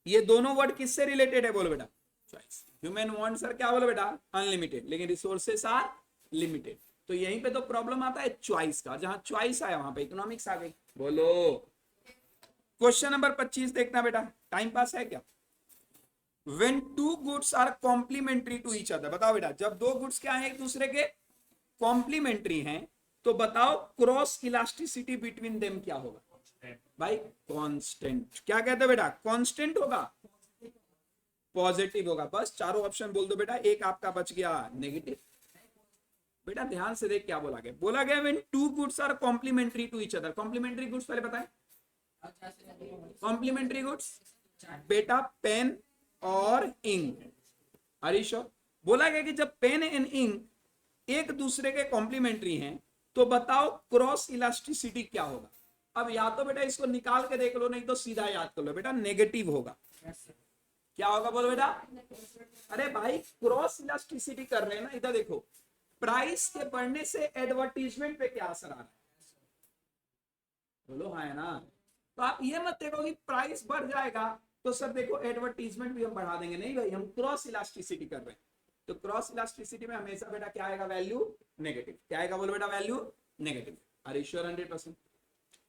ये दोनों वर्ड किससे रिलेटेड है? बोलो बेटा चॉइस। ह्यूमन वांट्स आर क्या बोलो बेटा? अनलिमिटेड, लेकिन रिसोर्सेस आर लिमिटेड। तो यहीं पे तो प्रॉब्लम आता है चॉइस का, जहां चॉइस आया वहां पे इकोनॉमिक्स आ गई। बोलो। क्वेश्चन नंबर 25 देखना बेटा, टाइम पास है क्या? When two goods are complementary to each other, बताओ बेटा जब दो गुड्स क्या है एक दूसरे के कॉम्प्लीमेंट्री हैं तो बताओ क्रॉस इलास्टिसिटी बिटवीन देम क्या होगा? भाई कांस्टेंट। क्या कहते हो बेटा? कांस्टेंट होगा, पॉजिटिव होगा। बस चारों ऑप्शन बोल दो बेटा, एक आपका बच गया नेगेटिव। बेटा ध्यान से देख क्या बोला गया। बोला गया when two goods are complementary to each other. Complementary goods पहले बताएं। कॉम्प्लीमेंट्री गुड्स बेटा पेन और इंक। हरीश, बोला गया कि जब पेन एंड इंक एक दूसरे के कॉम्प्लीमेंट्री हैं तो बताओ क्रॉस इलास्टिसिटी क्या होगा? अब या तो बेटा इसको निकाल के देख लो, नहीं तो सीधा याद कर लो बेटा, नेगेटिव होगा। क्या होगा बोलो बेटा? अरे भाई क्रॉस इलास्टिसिटी कर रहे हैं ना, इधर देखो प्राइस के बढ़ने से एडवर्टीजमेंट पे क्या असर आ रहा है? बोलो हाँ है ना? तो आप ये मत देखो कि प्राइस बढ़ जाएगा तो सर देखो एडवर्टीजमेंट भी हम बढ़ा देंगे, नहीं भाई हम क्रॉस इलास्टिसिटी कर रहे हैं। तो क्रॉस इलास्टिसिटी में हमेशा बेटा क्या आएगा? Value negative. क्या आएगा बोलो बेटा? Value negative. Are you sure 100%?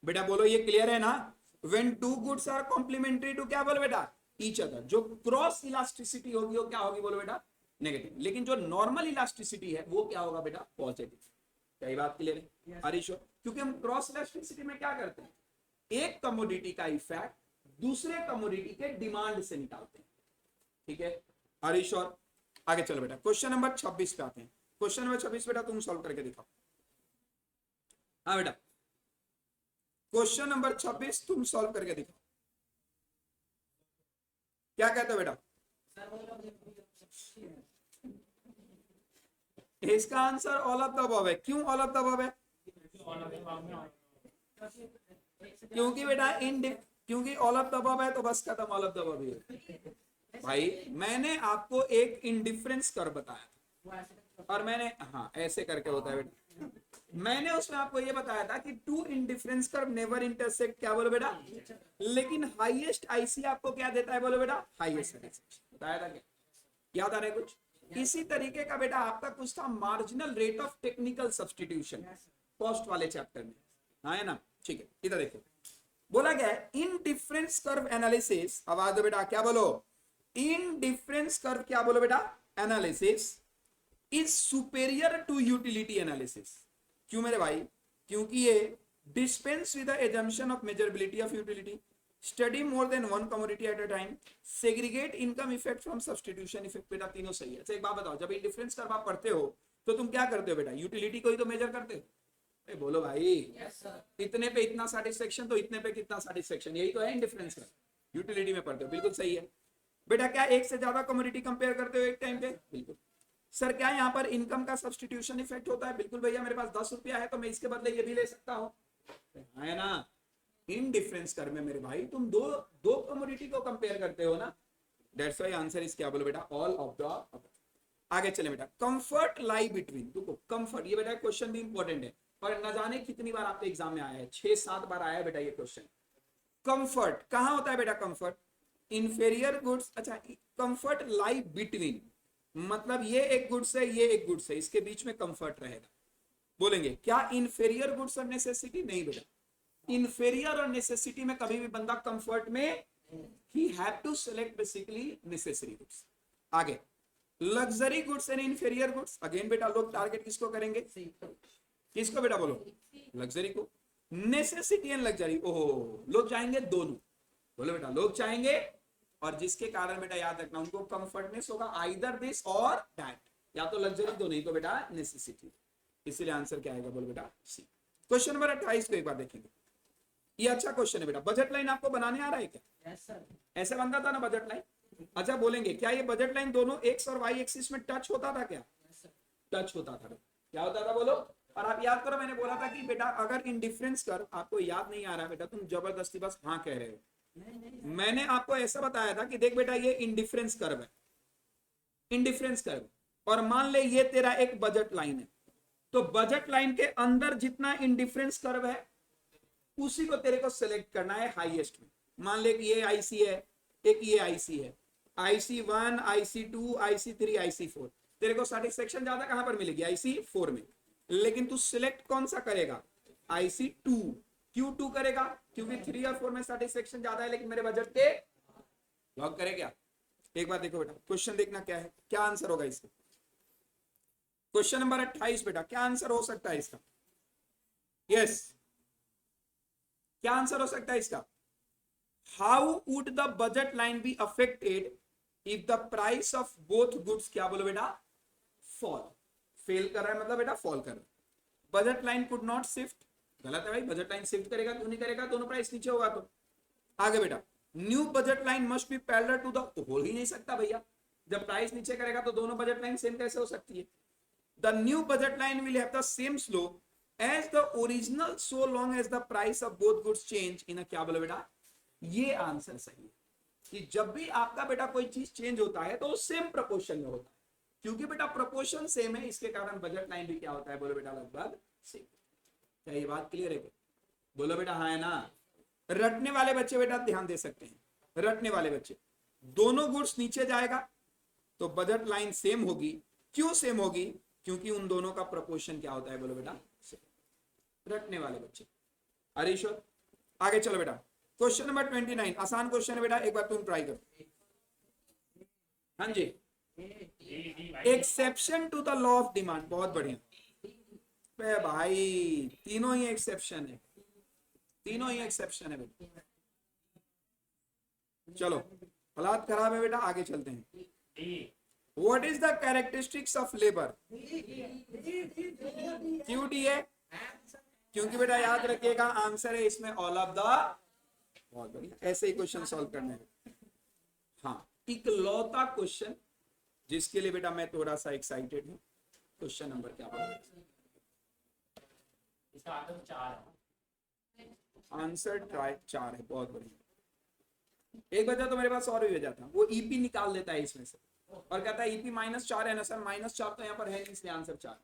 बेटा बोलो ये क्लियर है ना? When two goods are complementary to क्या बोलो बेटा? Each other. जो क्रॉस इलास्टिसिटी होगी वो क्या होगी बोलो बेटा? नेगेटिव। लेकिन जो नॉर्मल इलास्टिसिटी है वो क्या होगा बेटा? पॉजिटिव। क्या ये बात क्लियर है? Are you sure? क्योंकि हम क्रॉस इलास्टिसिटी में क्या करते हैं, एक कमोडिटी का इफेक्ट दूसरे कमोडिटी के डिमांड से निकालते हैं। ठीक है? Are you sure? आगे चलो बेटा क्वेश्चन नंबर 26 पे आते हैं। क्वेश्चन नंबर 26 बेटा तुम सॉल्व करके दिखाओ। हाँ बेटा क्वेश्चन नंबर 26 तुम सॉल्व करके दिखाओ। क्या कहते हो बेटा? इसका answer all of the above है। क्यों ऑल ऑफ द अबव है? क्योंकि बेटा क्योंकि ऑल ऑफ द अबव है तो बस खत्म, ऑल ऑफ द अबव है। भाई मैंने आपको एक इंडिफरेंस कर बताया था और मैंने हाँ ऐसे करके होता है बेटा, मैंने उसमें आपको ये बताया था कि two indifference curve never intersect. क्या बोलो बेटा? लेकिन हाईएस्ट आईसी आपको क्या देता है बोलो बेटा? हाईएस्ट बताया था क्या? याद आ रहा है कुछ? इसी तरीके का बेटा आपका कुछ था marginal rate of technical substitution cost वाले चैप्टर में, हाँ है ना? ठीक है इधर देखो बोला गया है इन डिफरेंस कर्व एनालिसिस। आवाज दो बेटा, क्या बोलो? इन डिफरेंस कर्व क्या बोलो बेटा? Analysis is superior to utility analysis. क्यों मेरे भाई? क्योंकि ये dispense with the assumption of measurability of utility, study more than one commodity at a time, segregate income effect from substitution effect. बेटा तीनों सही है। अच्छा एक बात बताओ, जब इंडिफरेंस कर्व आप पढ़ते हो तो तुम क्या करते हो बेटा? यूटिलिटी को ही तो मेजर करते हो। बोलो भाई इतने पे इतना सैटिस्फैक्शन तो इतने पे कितना सैटिस्फैक्शन, यही तो है इंडिफरेंस कर्व। यूटिलिटी में पढ़ते हो, बिल्कुल सही है बेटा। क्या एक से ज्यादा कमोडिटी कंपेयर करते हो एक टाइम पे? बिल्कुल। सर क्या यहाँ पर इनकम का सब्सटीट्यूशन इफेक्ट होता है? बिल्कुल भैया, मेरे पास 10 रुपया है तो मैं इसके बदले ये भी ले सकता हूँ, है ना? इन डिफरेंस कर में मेरे भाई तुम दो दो कमोडिटी को कंपेयर करते हो ना, दैट्स व्हाई आंसर इज क्या बोलो बेटा, ऑल ऑफ द। आगे चले बेटा, कंफर्ट लाई बिटवीन, देखो कंफर्ट, ये बेटा क्वेश्चन भी इंपॉर्टेंट है पर न जाने कितनी बार आपके एग्जाम में आया है, 6-7 बार आया है बेटा ये क्वेश्चन। कंफर्ट कहां होता है बेटा, कंफर्ट इंफेरियर गुड्स, अच्छा कंफर्ट लाई बिटवीन, मतलब ये एक गुड्स है ये एक गुड्स है, इसके बीच में कंफर्ट रहेगा। बोलेंगे क्या इंफेरियर गुड्स और नेसेसिटी, नहीं बेटा, इंफेरियर और नेसेसिटी में कभी भी बंदा कंफर्ट में, he have to select basically necessary goods. आगे luxury goods and inferior goods, again बेटा लोग टारगेट किसको करेंगे, किसको बेटा बोलो, लग्जरी को। नेसेसिटी एंड लग्जरी, ओहो लोग चाहेंगे दोनों, बोलो बेटा लोग चाहेंगे, और जिसके कारण बेटा याद रखना उनको कंफर्टनेस होगा, आइदर दिस और दैट, या तो लग्जरी दो नहीं तो बेटा नेसेसिटी, इसीलिए आंसर क्या आएगा बोलो बेटा सी। क्वेश्चन नंबर 28 को एक बार देखेंगे, ये अच्छा क्वेश्चन है बेटा। बजट लाइन आपको बनाने आ रहा है क्या? yes, sir. ऐसे बनता था ना बजट लाइन? अच्छा बोलेंगे क्या ये बजट लाइन दोनों एक्स और वाई एक्सिस में टच होता था क्या? yes, टच होता था, क्या होता था बोलो। और आप याद करो मैंने बोला था कि बेटा अगर इंडिफरेंस कर आपको याद नहीं आ रहा बेटा, तुम जबरदस्ती बस हाँ कह रहे हो। मैंने आपको ऐसा बताया था कि देख बेटा ये इंडिफरेंस कर्व है, इंडिफरेंस कर्व, और मान ले ये तेरा एक बजट लाइन है, तो बजट लाइन के अंदर जितना इंडिफरेंस कर्व है उसी को तेरे को सिलेक्ट करना है हाईएस्ट में। मान ले कि ये आईसी है, एक ये आईसी है, IC1 IC2 IC3 IC4, तेरे को सेटिस्फेक्शन ज्यादा कहां पर मिलेगी, IC4 में, लेकिन तू सिलेक्ट कौन सा करेगा, IC2। क्यों 2 करेगा, क्योंकि 3 और 4 में सेटिस्फेक्शन ज्यादा है लेकिन मेरे बजट के, लॉक करे क्या? एक बार देखो बेटा क्वेश्चन देखना क्या है, क्या आंसर होगा इसका। क्वेश्चन नंबर 28 बेटा क्या आंसर हो सकता है इसका, यस क्या आंसर हो सकता है इसका, how would the budget line be affected if the price of both goods, क्या बोलो बेटा, फॉल, फेल कर रहा है मतलब बेटा फॉल कर रहा है। Budget line could not shift, गलत है भाई, बजट लाइन शिफ्ट करेगा क्यों नहीं करेगा, दोनों प्राइस नीचे होगा तो। आगे बेटा new budget line must be parallel to the, हो ही नहीं सकता भैया, जब प्राइस नीचे करेगा तो दोनों बजट लाइन सेम कैसे हो सकती है। The new budget line will have the same slope as the original so long as the price of both goods change in a, क्या बोलो बेटा, ये आंसर सही है कि जब भी आपका बेटा कोई चीज चेंज होता है तो सेम प्रोपोर्शन में होता है, क्योंकि बेटा प्रोपोर्शन सेम है इसके कारण बजट लाइन भी क्या होता है बोलो बेटा, लगभग सेम। क्या ये बात क्लियर है? बोलो बेटा हाँ है ना। रटने वाले बच्चे बेटा ध्यान दे सकते हैं, रटने वाले बच्चे, दोनों गुड्स नीचे जाएगा तो बजट लाइन सेम होगी, क्यों सेम होगी, क्योंकि उन दोनों का प्रोपोर्शन क्या होता है बोलो बेटा, रटने वाले बच्चे। हरीश्वर आगे चलो बेटा, क्वेश्चन नंबर 29 आसान क्वेश्चन है बेटा, एक बार तुम ट्राई करो। हाँ जी, exception to the law of demand, बहुत बढ़िया भाई, तीनों ही एक्सेप्शन है, तीनों ही एक्सेप्शन है बेटा। चलो हालात खराब है बेटा, आगे चलते हैं। What is the characteristics of labour, क्यों डी है, क्योंकि बेटा याद रखिएगा आंसर है इसमें ऑल ऑफ द, बहुत बढ़िया, ऐसे ही क्वेश्चन सॉल्व करने हैं। हाँ इकलौता क्वेश्चन जिसके लिए बेटा मैं थोड़ा सा एक्साइटेड हूँ, क्वेश्चन नंबर क्या बोला, इसका आंसर 4 है, आंसर ट्राई 4 है, बहुत बढ़िया। एक बचा तो मेरे पास और भी बचा था, वो ईपी निकाल देता है इसमें से और कहता है ईपी -4 है ना सर, -4 तो यहाँ पर है नहीं इसलिए आंसर 4।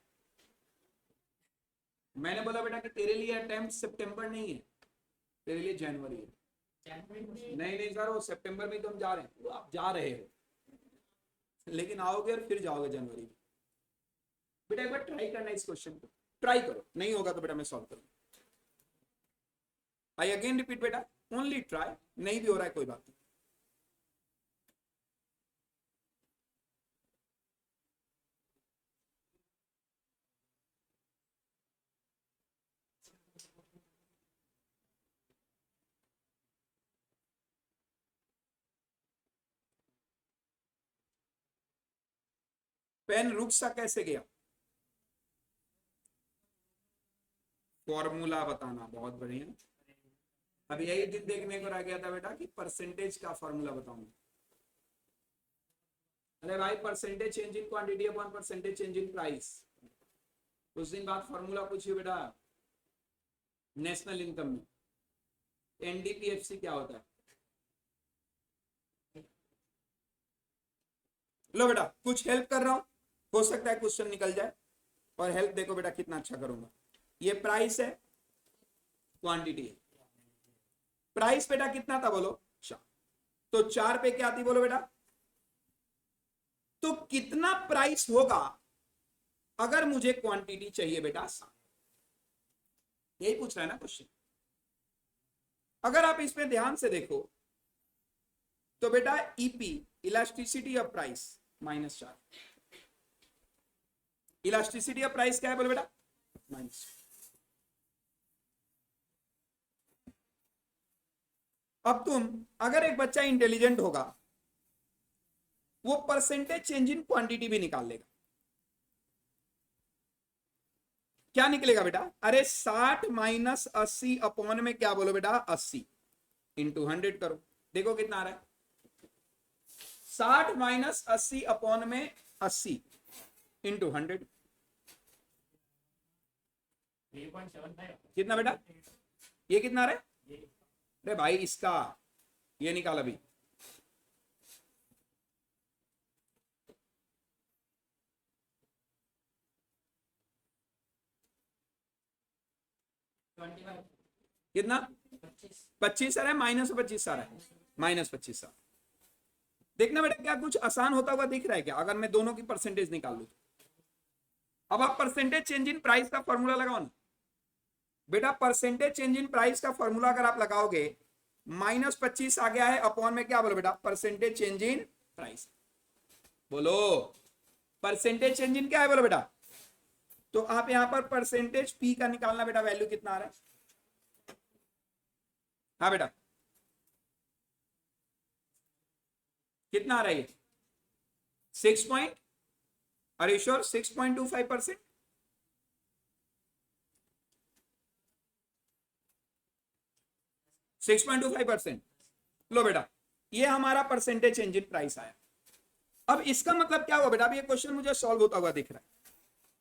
मैंने बोला बेटा कि तेरे लिए अटेम्प्ट सितंबर नहीं है, तेरे लिए जनवरी है। नहीं नहीं सर वो सितंबर में तो हम जा रहे हैं, वो आप जा रहे हो लेकिन आओगे और फिर जाओगे जनवरी में। बेटा एक बार ट्राई करना इस क्वेश्चन को, ट्राई करो, नहीं होगा तो बेटा मैं सॉल्व करूंगा। आई अगेन रिपीट बेटा, ओनली ट्राई, नहीं भी हो रहा है कोई बात नहीं। पेन रुक सा कैसे गया, फॉर्मूला बताना, बहुत बढ़िया। अब यही दिन देखने को रह गया था बेटा कि परसेंटेज का फॉर्मूला बताऊंगा। अरे भाई percentage change in quantity upon percentage change in price, कुछ दिन बाद फॉर्मूला पूछिए बेटा नेशनल इनकम में, एनडीपीएफसी क्या होता है? लो बेटा कुछ हेल्प कर रहा हूं, हो सकता है क्वेश्चन निकल जाए। और हेल्प देखो बेटा कितना अच्छा करूंगा। ये प्राइस है, क्वांटिटी है। प्राइस बेटा कितना था बोलो? 4। तो 4 पे क्या थी बोलो बेटा? तो कितना प्राइस होगा अगर मुझे क्वांटिटी चाहिए बेटा 7? यही पूछ रहा है ना क्वेश्चन। अगर आप इसमें ध्यान से देखो तो बेटा EP, elasticity of price, -4। Elasticity of price क्या है बोलो बेटा? -4। अब तुम, अगर एक बच्चा इंटेलिजेंट होगा वो परसेंटेज चेंज इन क्वांटिटी भी निकाल लेगा। क्या निकलेगा बेटा? अरे 60 माइनस 80 अपॉन में क्या बोलो बेटा? 80 इंटू 100 करो, देखो कितना आ रहा है। 60 माइनस 80 अपॉन में 80 इंटू 100 3.75 कितना बेटा? ये कितना आ रहा है? अरे भाई इसका ये निकाल अभी। कितना? 25 आ रहा है, -25 आ रहा है, -25 आ रहा है। देखना बेटा क्या कुछ आसान होता हुआ दिख रहा है क्या अगर मैं दोनों की परसेंटेज निकाल लूं? अब आप परसेंटेज चेंज इन प्राइस का फॉर्मूला लगाओ ना बेटा। परसेंटेज चेंज इन प्राइस का फॉर्मूला अगर आप लगाओगे, -25 आ गया है, अपॉन में क्या बोलो बेटा? Percentage change in price. बोलो परसेंटेज चेंज इन क्या है बोलो बेटा? तो आप यहां पर परसेंटेज पी का निकालना बेटा, वैल्यू कितना आ रहा है? हाँ बेटा कितना आ रहा है ये? 6 पॉइंट, आर यू श्योर? 6.25%। लो बेटा ये हमारा परसेंटेज चेंज इन प्राइस आया। अब इसका मतलब क्या हुआ बेटा? अब ये क्वेश्चन मुझे सॉल्व होता हुआ दिख रहा है।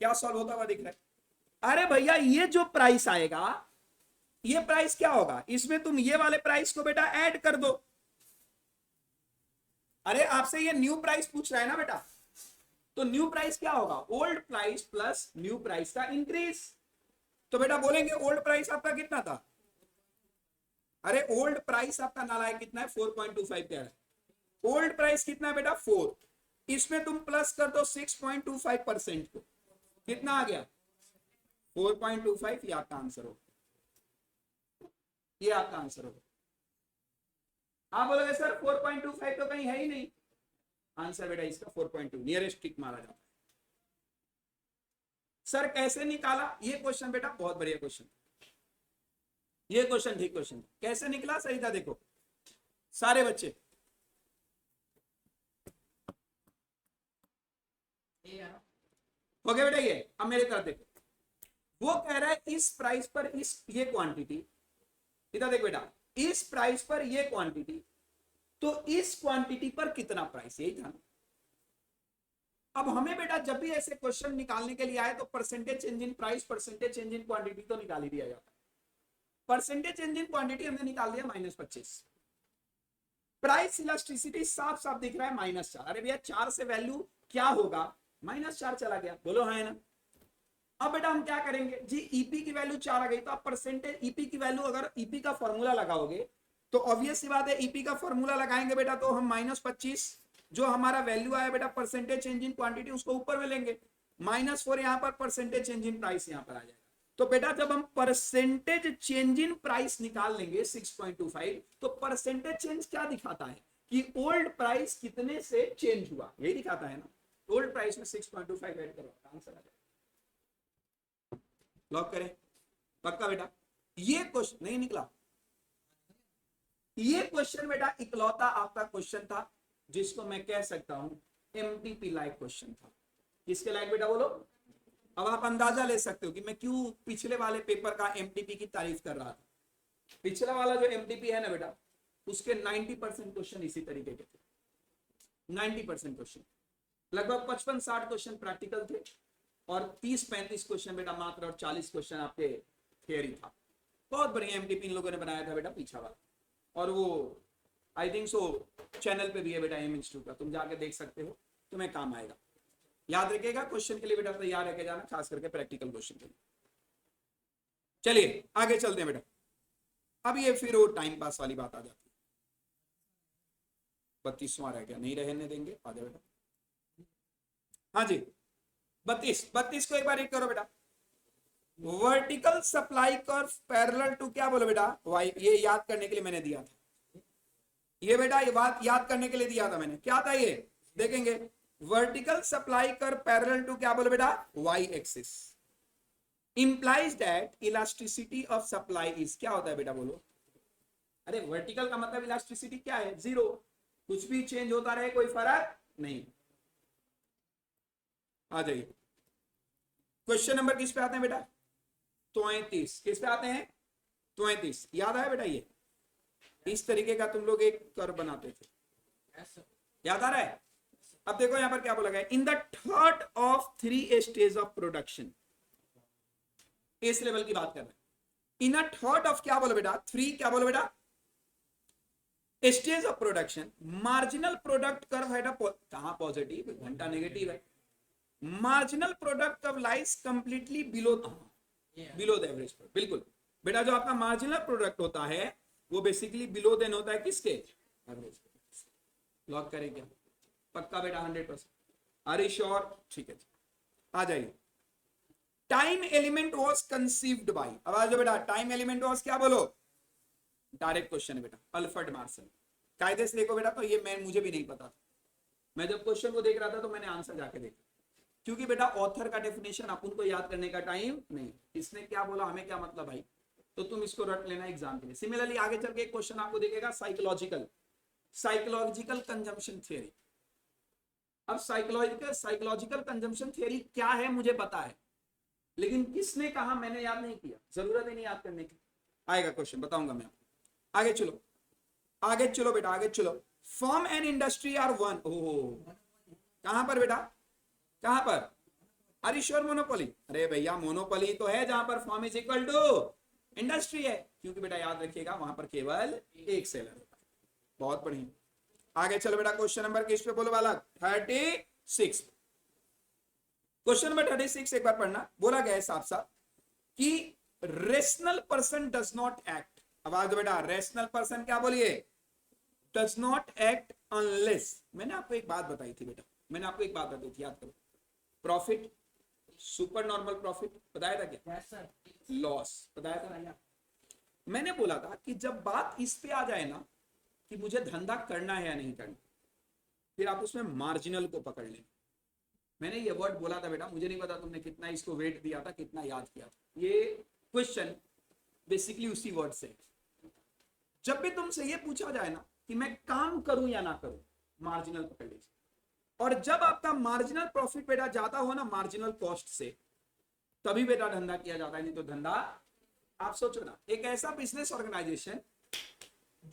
क्या सॉल्व होता हुआ दिख रहा है? अरे भैया ये जो प्राइस आएगा, ये प्राइस क्या होगा? इसमें तुम ये वाले प्राइस को बेटा ऐड कर दो। अरे आपसे ये न्यू प्राइस पूछ रहा है ना बेटा, तो न्यू प्राइस क्या होगा? Old price plus new price का इंक्रीज। तो बेटा बोलेंगे ओल्ड प्राइस आपका कितना था? अरे ओल्ड प्राइस आपका नालायक कितना है? 4.25 कह रहा है। ओल्ड प्राइस कितना है बेटा? 4। इसमें तुम प्लस कर दो 6.25% को, कितना आ गया? 4.25। ये आपका आंसर हो, ये आपका आंसर हो। आप बोलोगे सर 4.25 तो कहीं है ही नहीं। आंसर बेटा इसका 4.2 नियरेस्ट टिक मारा जाता है। सर कैसे निकाला? ये क्वेश्चन बेटा बहुत बढ़िया क्वेश्चन, ये क्वेश्चन ठीक क्वेश्चन। कैसे निकला सही था देखो सारे बच्चे। हो गया बेटा ये। अब मेरे तरफ देखो, वो कह रहा है इस प्राइस पर इस ये क्वांटिटी, इधर देख बेटा, इस प्राइस पर ये क्वांटिटी, तो इस क्वांटिटी पर कितना प्राइस, यही था ना। अब हमें बेटा जब भी ऐसे क्वेश्चन निकालने के लिए आए तो percentage change in price, percentage change in quantity तो निकाल ही दिया जाता है। परसेंटेज चेंज इन क्वांटिटी हमने निकाल दिया -25। प्राइस इलास्टिसिटी साफ साफ दिख रहा है -4। अरे भैया 4 से वैल्यू क्या होगा? -4 चला गया। बोलो हाँ है ना। अब बेटा हम क्या करेंगे जी? ईपी की वैल्यू 4 आ गई, तो आप परसेंटेज ईपी की वैल्यू, अगर ईपी का फॉर्मूला लगाओगे तो ऑब्वियस सी बात है ईपी का फॉर्मूला लगाएंगे बेटा तो हम -25 जो हमारा वैल्यू आया बेटा परसेंटेज चेंज इन क्वांटिटी, उसको ऊपर में लेंगे। -4 यहां पर परसेंटेज चेंज इन प्राइस यहां पर आ जाएगा। तो बेटा जब हम परसेंटेज चेंज इन प्राइस निकाल लेंगे 6.25, तो परसेंटेज चेंज क्या दिखाता है कि ओल्ड प्राइस कितने से चेंज हुआ, यही दिखाता है ना। ओल्ड प्राइस में 6.25 ऐड करो, आंसर आ जाएगा। लॉक करें पक्का बेटा? ये क्वेश्चन नहीं निकला, ये क्वेश्चन बेटा इकलौता आपका क्वेश्चन था जिसको मैं कह सकता हूं एमटीपी लाइक क्वेश्चन था। किसके लायक बेटा बोलो? अब आप अंदाजा ले सकते हो कि मैं क्यों पिछले वाले पेपर का एमटीपी की तारीफ कर रहा था। पिछला वाला जो एमटीपी है ना बेटा, उसके 90% क्वेश्चन इसी तरीके के थे। 90% क्वेश्चन, लगभग 55-60 क्वेश्चन प्रैक्टिकल थे और 30-35 क्वेश्चन बेटा मात्र और 40 क्वेश्चन आपके थियरी था। बहुत बढ़िया एमटीपी इन लोगों ने बनाया था बेटा पीछा वाला, और वो आई थिंक सो चैनल पे भी है बेटा एम इंस्टीट्यूट का, तुम जाके देख सकते हो, तुम्हें काम आएगा। याद रखिएगा क्वेश्चन के लिए बेटा तैयार रह के जाना, खास करके प्रैक्टिकल क्वेश्चन के लिए। चलिए आगे चलते हैं बेटा। अब ये फिर वो टाइम पास वाली बात आ जाती है। 32वां रह गया, नहीं रहने देंगे, आ जाओ बेटा। हाँ जी 32 को एक बार रीड करो बेटा। Vertical supply curve parallel to क्या बोलो बेटा वाई, ये याद करने के लिए मैंने दिया था, ये बेटा ये बात याद करने के लिए दिया था मैंने, क्या था ये देखेंगे। Vertical supply curve parallel to क्या बोलो बेटा Y axis implies that elasticity of supply is, क्या होता है बेटा बोलो। अरे वर्टिकल का मतलब इलास्टिसिटी क्या है, जीरो, कुछ भी चेंज होता रहे कोई फर्क नहीं। आ जाइए क्वेश्चन नंबर किस पे आते हैं बेटा 33, किस पे आते हैं 33, याद आया बेटा। ये इस तरीके का तुम लोग एक कर्व बनाते थे, याद आ रहा है। अब देखो यहां पर क्या बोला गया, in the third of 3 stage of production, इस लेवल की बात कर रहे हैं। इन अ थर्ड ऑफ क्या बोलो बेटा 3 क्या बोलो बेटा stage of production, marginal product curve है कहां पॉजिटिव, घंटा नेगेटिव है। Marginal product curve lies completely below the average पर, बिल्कुल बेटा जो आपका मार्जिनल प्रोडक्ट होता है वो बेसिकली बिलो देन होता है किसके, एवरेज। लॉक करें क्या, पक्का बेटा 100%, आर यू श्योर, ठीक है आ जाइए। Time element was conceived by, अब आ जाओ बेटा, टाइम एलिमेंट वॉज क्या बोलो, डायरेक्ट क्वेश्चन है बेटा, अल्फ्रेड मार्शल। कायदे से देखो बेटा, तो ये मुझे भी नहीं पता था, मैं जब क्वेश्चन को देख रहा था तो मैंने आंसर जाके देखा, क्योंकि बेटा ऑथर का डेफिनेशन अपन को याद करने का टाइम नहीं, इसने क्या बोला हमें क्या मतलब भाई, तो तुम इसको रट लेना एग्जाम के लिए। सिमिलरली आगे चल के एक क्वेश्चन आपको देखेगा साइकोलॉजिकल कंजम्पशन थियरी। अब साइकोलॉजिकल कंजम्पशन थियरी क्या है मुझे पता है, लेकिन किसने कहा मैंने याद नहीं किया, जरूरत ही नहीं याद करने की, आएगा क्वेश्चन बताऊंगा मैं आपको। आगे चलो बेटा आगे चलो। Firm and industry are one, ओहो कहां पर बेटा, कहां पर, आर यू श्योर मोनोपोली, अरे भैया मोनोपोली तो है जहां पर firm is equal to industry है, क्योंकि बेटा याद रखिएगा वहां पर केवल एक सेलर होता है। बहुत बढ़िया, आगे चलो बेटा क्वेश्चन नंबर किस पे बोलो वाला 36। क्वेश्चन नंबर 36 एक बार पढ़ना, बोला गया है साफ साफ कि rational person does not act, आवाज दो बेटा, रेशनल पर्सन क्या बोलिए, डज नॉट एक्ट अनलेस, मैंने आपको एक बात बताई थी बेटा, मैंने आपको एक बात बताई थी, याद करो, प्रॉफिट, सुपर नॉर्मल प्रॉफिट बताया था क्या, लॉस बताया था ना। मैंने बोला था कि जब बात इस पे आ जाए ना कि मुझे धंधा करना है या नहीं करना, फिर आप उसमें मार्जिनल को पकड़ लें। मैंने ये वर्ड बोला था बेटा, मुझे नहीं पता तुमने कितना इसको वेट दिया था, कितना याद किया था। ये क्वेश्चन बेसिकली उसी वर्ड से, जब भी तुमसे ये पूछा जाए ना कि मैं काम करूं या ना करूं, मार्जिनल पकड़ लीजिए। और जब आपका मार्जिनल प्रॉफिट बेटा ज्यादा हो ना मार्जिनल कॉस्ट से, तभी बेटा धंधा किया जाता है, नहीं तो धंधा, आप सोचो ना एक ऐसा बिजनेस ऑर्गेनाइजेशन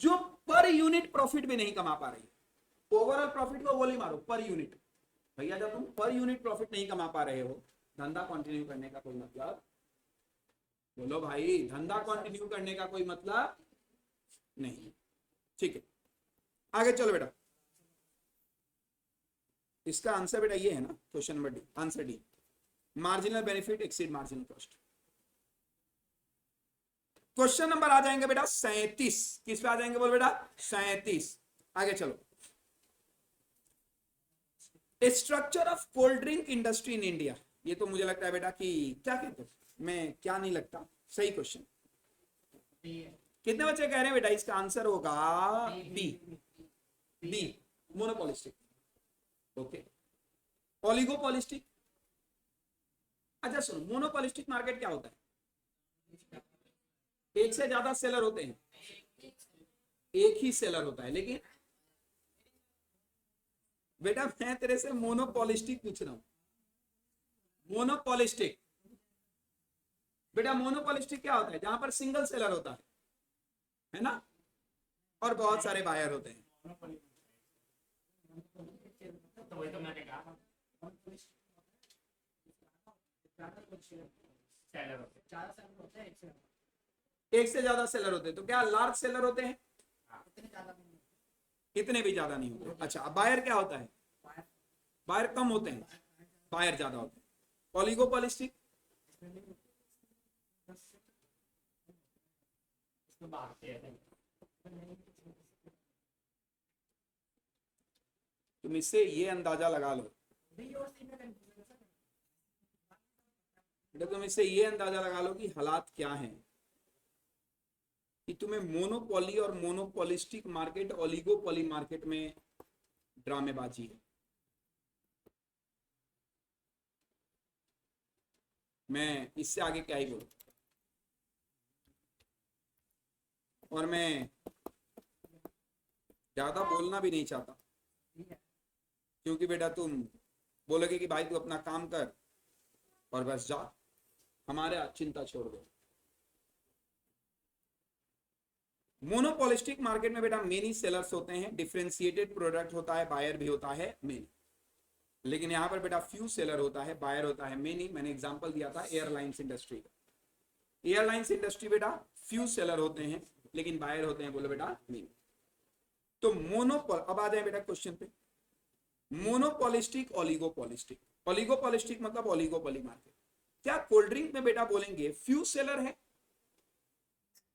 जो पर यूनिट प्रॉफिट भी नहीं कमा पा रही है, ओवरऑल प्रॉफिट को गोली मारो पर यूनिट, भैया जब तुम पर यूनिट प्रॉफिट नहीं कमा पा रहे हो, धंधा कंटिन्यू करने का कोई मतलब, बोलो भाई धंधा कंटिन्यू करने का कोई मतलब नहीं। ठीक है आगे चलो बेटा, इसका आंसर बेटा ये है ना question number D, answer D, marginal benefit exceed marginal cost. Question number आ जाएंगे बेटा 37, किस पे आ जाएंगे बोल बेटा 37। आगे चलो, structure of cold drink industry in India, ये तो मुझे लगता है बेटा कि क्या कहते हो, मैं क्या नहीं लगता, सही क्वेश्चन, कितने बच्चे कह रहे हैं बेटा इसका आंसर होगा B, B monopolistic, okay oligopolistic. अच्छा सुनो, मोनोपोलिस्टिक मार्केट क्या होता है, एक से ज्यादा सेलर होते हैं, एक ही सेलर होता है, लेकिन बेटा मैं तेरे से मोनोपोलिस्टिक पूछ रहा हूं, मोनोपोलिस्टिक बेटा, मोनोपोलिस्टिक क्या होता है, जहां पर सिंगल सेलर होता है ना, और बहुत सारे बायर होते हैं। तो वही तो मैंने कहा, सेलर होते हैं, एक से ज्यादा सेलर होते हैं, तो क्या लार्ज सेलर होते हैं? इतने ज्यादा नहीं इतने भी ज्यादा नहीं होते। अच्छा, अब बायर क्या होता है? बायर कम होते हैं, बायर ज्यादा होते हैं। ओलिगोपॉलिस्टिक? इसमें भागते हैं तुम इससे ये अंदाजा लगा लो बेटा, तुम इससे ये अंदाजा लगा लो कि हालात क्या हैं, कि तुम्हें मोनोपोली और मोनोपोलिस्टिक मार्केट, ओलिगोपोली मार्केट में ड्रामेबाजी है। मैं इससे आगे क्या ही बोलूं, और मैं ज्यादा बोलना भी नहीं चाहता, क्योंकि बेटा तुम बोलोगे कि भाई तू अपना काम कर और बस जा, हमारे चिंता छोड़ दो। मोनोपोलिस्टिक मार्केट में बेटा मेनी सेलर्स होते हैं, डिफरेंशिएटेड प्रोडक्ट होता है, बायर भी होता है मेनी। लेकिन यहां पर बेटा फ्यू सेलर होता है, बायर होता है मेनी। मैंने एग्जांपल दिया था एयरलाइंस इंडस्ट्री का। एयरलाइंस इंडस्ट्री बेटा फ्यू सेलर होते हैं, लेकिन बायर होते हैं बोलो बेटा मेनी। तो मोनोपोल, अब आ जाए बेटा क्वेश्चन पे। Monopolistic, oligopolistic. ओलिगोपोलिस्टिक मतलब ओलिगोपोली मार्केट। क्या कोल्ड ड्रिंक में बेटा बोलेंगे फ्यू सेलर है?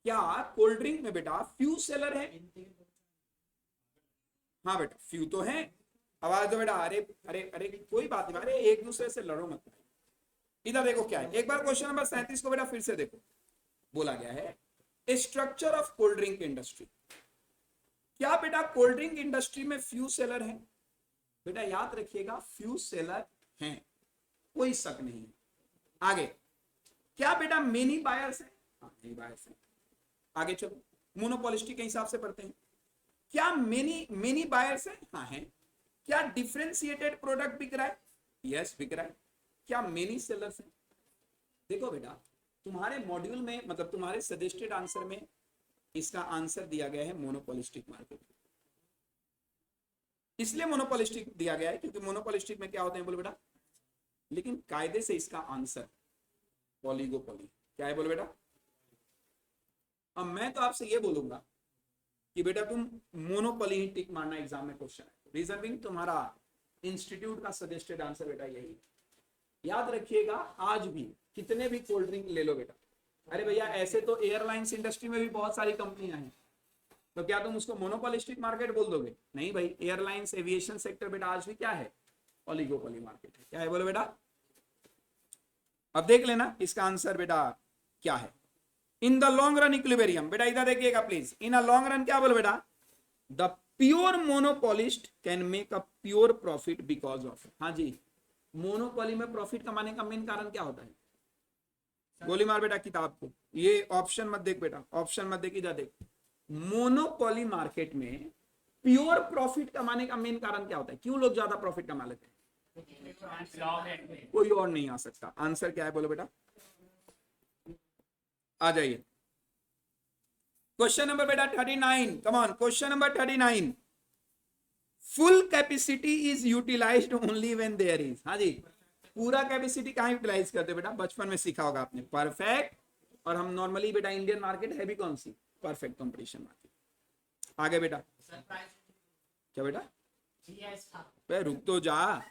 क्या कोल्ड ड्रिंक में बेटा फ्यू सेलर है? हाँ बेटा फ्यू तो है। आवाज दो बेटा, अरे अरे अरे कोई बात नहीं, अरे एक दूसरे से लड़ो मत। इधर देखो क्या है, एक बार क्वेश्चन नंबर 37 को बेटा फिर से देखो। बोला गया है structure of cold drink industry. क्या बेटा कोल्ड ड्रिंक इंडस्ट्री में फ्यू सेलर है? बेटा याद रखिएगा फ्यू सेलर हैं, कोई शक नहीं है। आगे, क्या बेटा मेनी बायर्स है? हाँ मेनी बायर्स है। आगे चलो, मोनोपोलिस्टिक के हिसाब से पढ़ते हैं। क्या मेनी बायर्स है? हाँ है। क्या डिफरेंशिएटेड प्रोडक्ट बिक रहा है? यस बिक रहा है। क्या मेनी सेलर्स है? देखो बेटा तुम्हारे मॉड्यूल में, मतलब तुम्हारे सजेस्टेड आंसर में इसका आंसर दिया गया है मोनोपोलिस्टिक मार्केट। इसलिए मोनोपोलिस्टिक दिया गया है क्योंकि मोनोपोलिस्टिक में क्या होते हैं बोलो बेटा, लेकिन कायदे से इसका आंसर ओलिगोपोली क्या है बोलो बेटा। अब मैं तो आपसे ये बोलूंगा कि बेटा तुम मोनोपोली ही टिक मारना एग्जाम में क्वेश्चन है। रीजन बिंग तुम्हारा इंस्टीट्यूट का सजेस्टेड आंसर बेटा यही। याद रखिएगा आज भी कितने भी कोल्ड ड्रिंक ले लो बेटा, अरे भैया ऐसे तो एयरलाइंस इंडस्ट्री में भी बहुत सारी कंपनियां हैं, तो क्या तुम उसको मोनोपोलिस्टिक मार्केट बोल दोगे? नहीं भाई, एयरलाइंस एविएशन सेक्टर बेटा आज भी क्या है? ओलिगोपोली मार्केट है। क्या है बोलो बेटा? अब देख लेना इसका आंसर बेटा क्या है। In the long run equilibrium, बेटा इधर देखिएगा please. In a long run क्या बोलो बेटा, the pure monopolist can make a pure profit because of. हाँ जी, मोनोपोली में प्रॉफिट कमाने का मेन कारण क्या होता है? गोली मार बेटा किताब को, ये ऑप्शन मत देख बेटा, ऑप्शन मत देख, इधर देख। मोनोपोली मार्केट में प्योर प्रॉफिट कमाने का मेन कारण क्या होता है? क्यों लोग ज्यादा प्रॉफिट कमा लेते हैं? कोई और नहीं आ सकता। आंसर क्या है बोलो बेटा, आ जाइए। क्वेश्चन नंबर बेटा 39, come on, question number 39। Full capacity is utilised only when there is. हाँ जी, पूरा कैपेसिटी कहां यूटिलाइज करते बेटा? बचपन में सीखा होगा आपने, परफेक्ट। और हम नॉर्मली बेटा इंडियन मार्केट है भी कौन सी? Perfect competition market. आगे बेटा, क्या बेटा? रुक तो जा,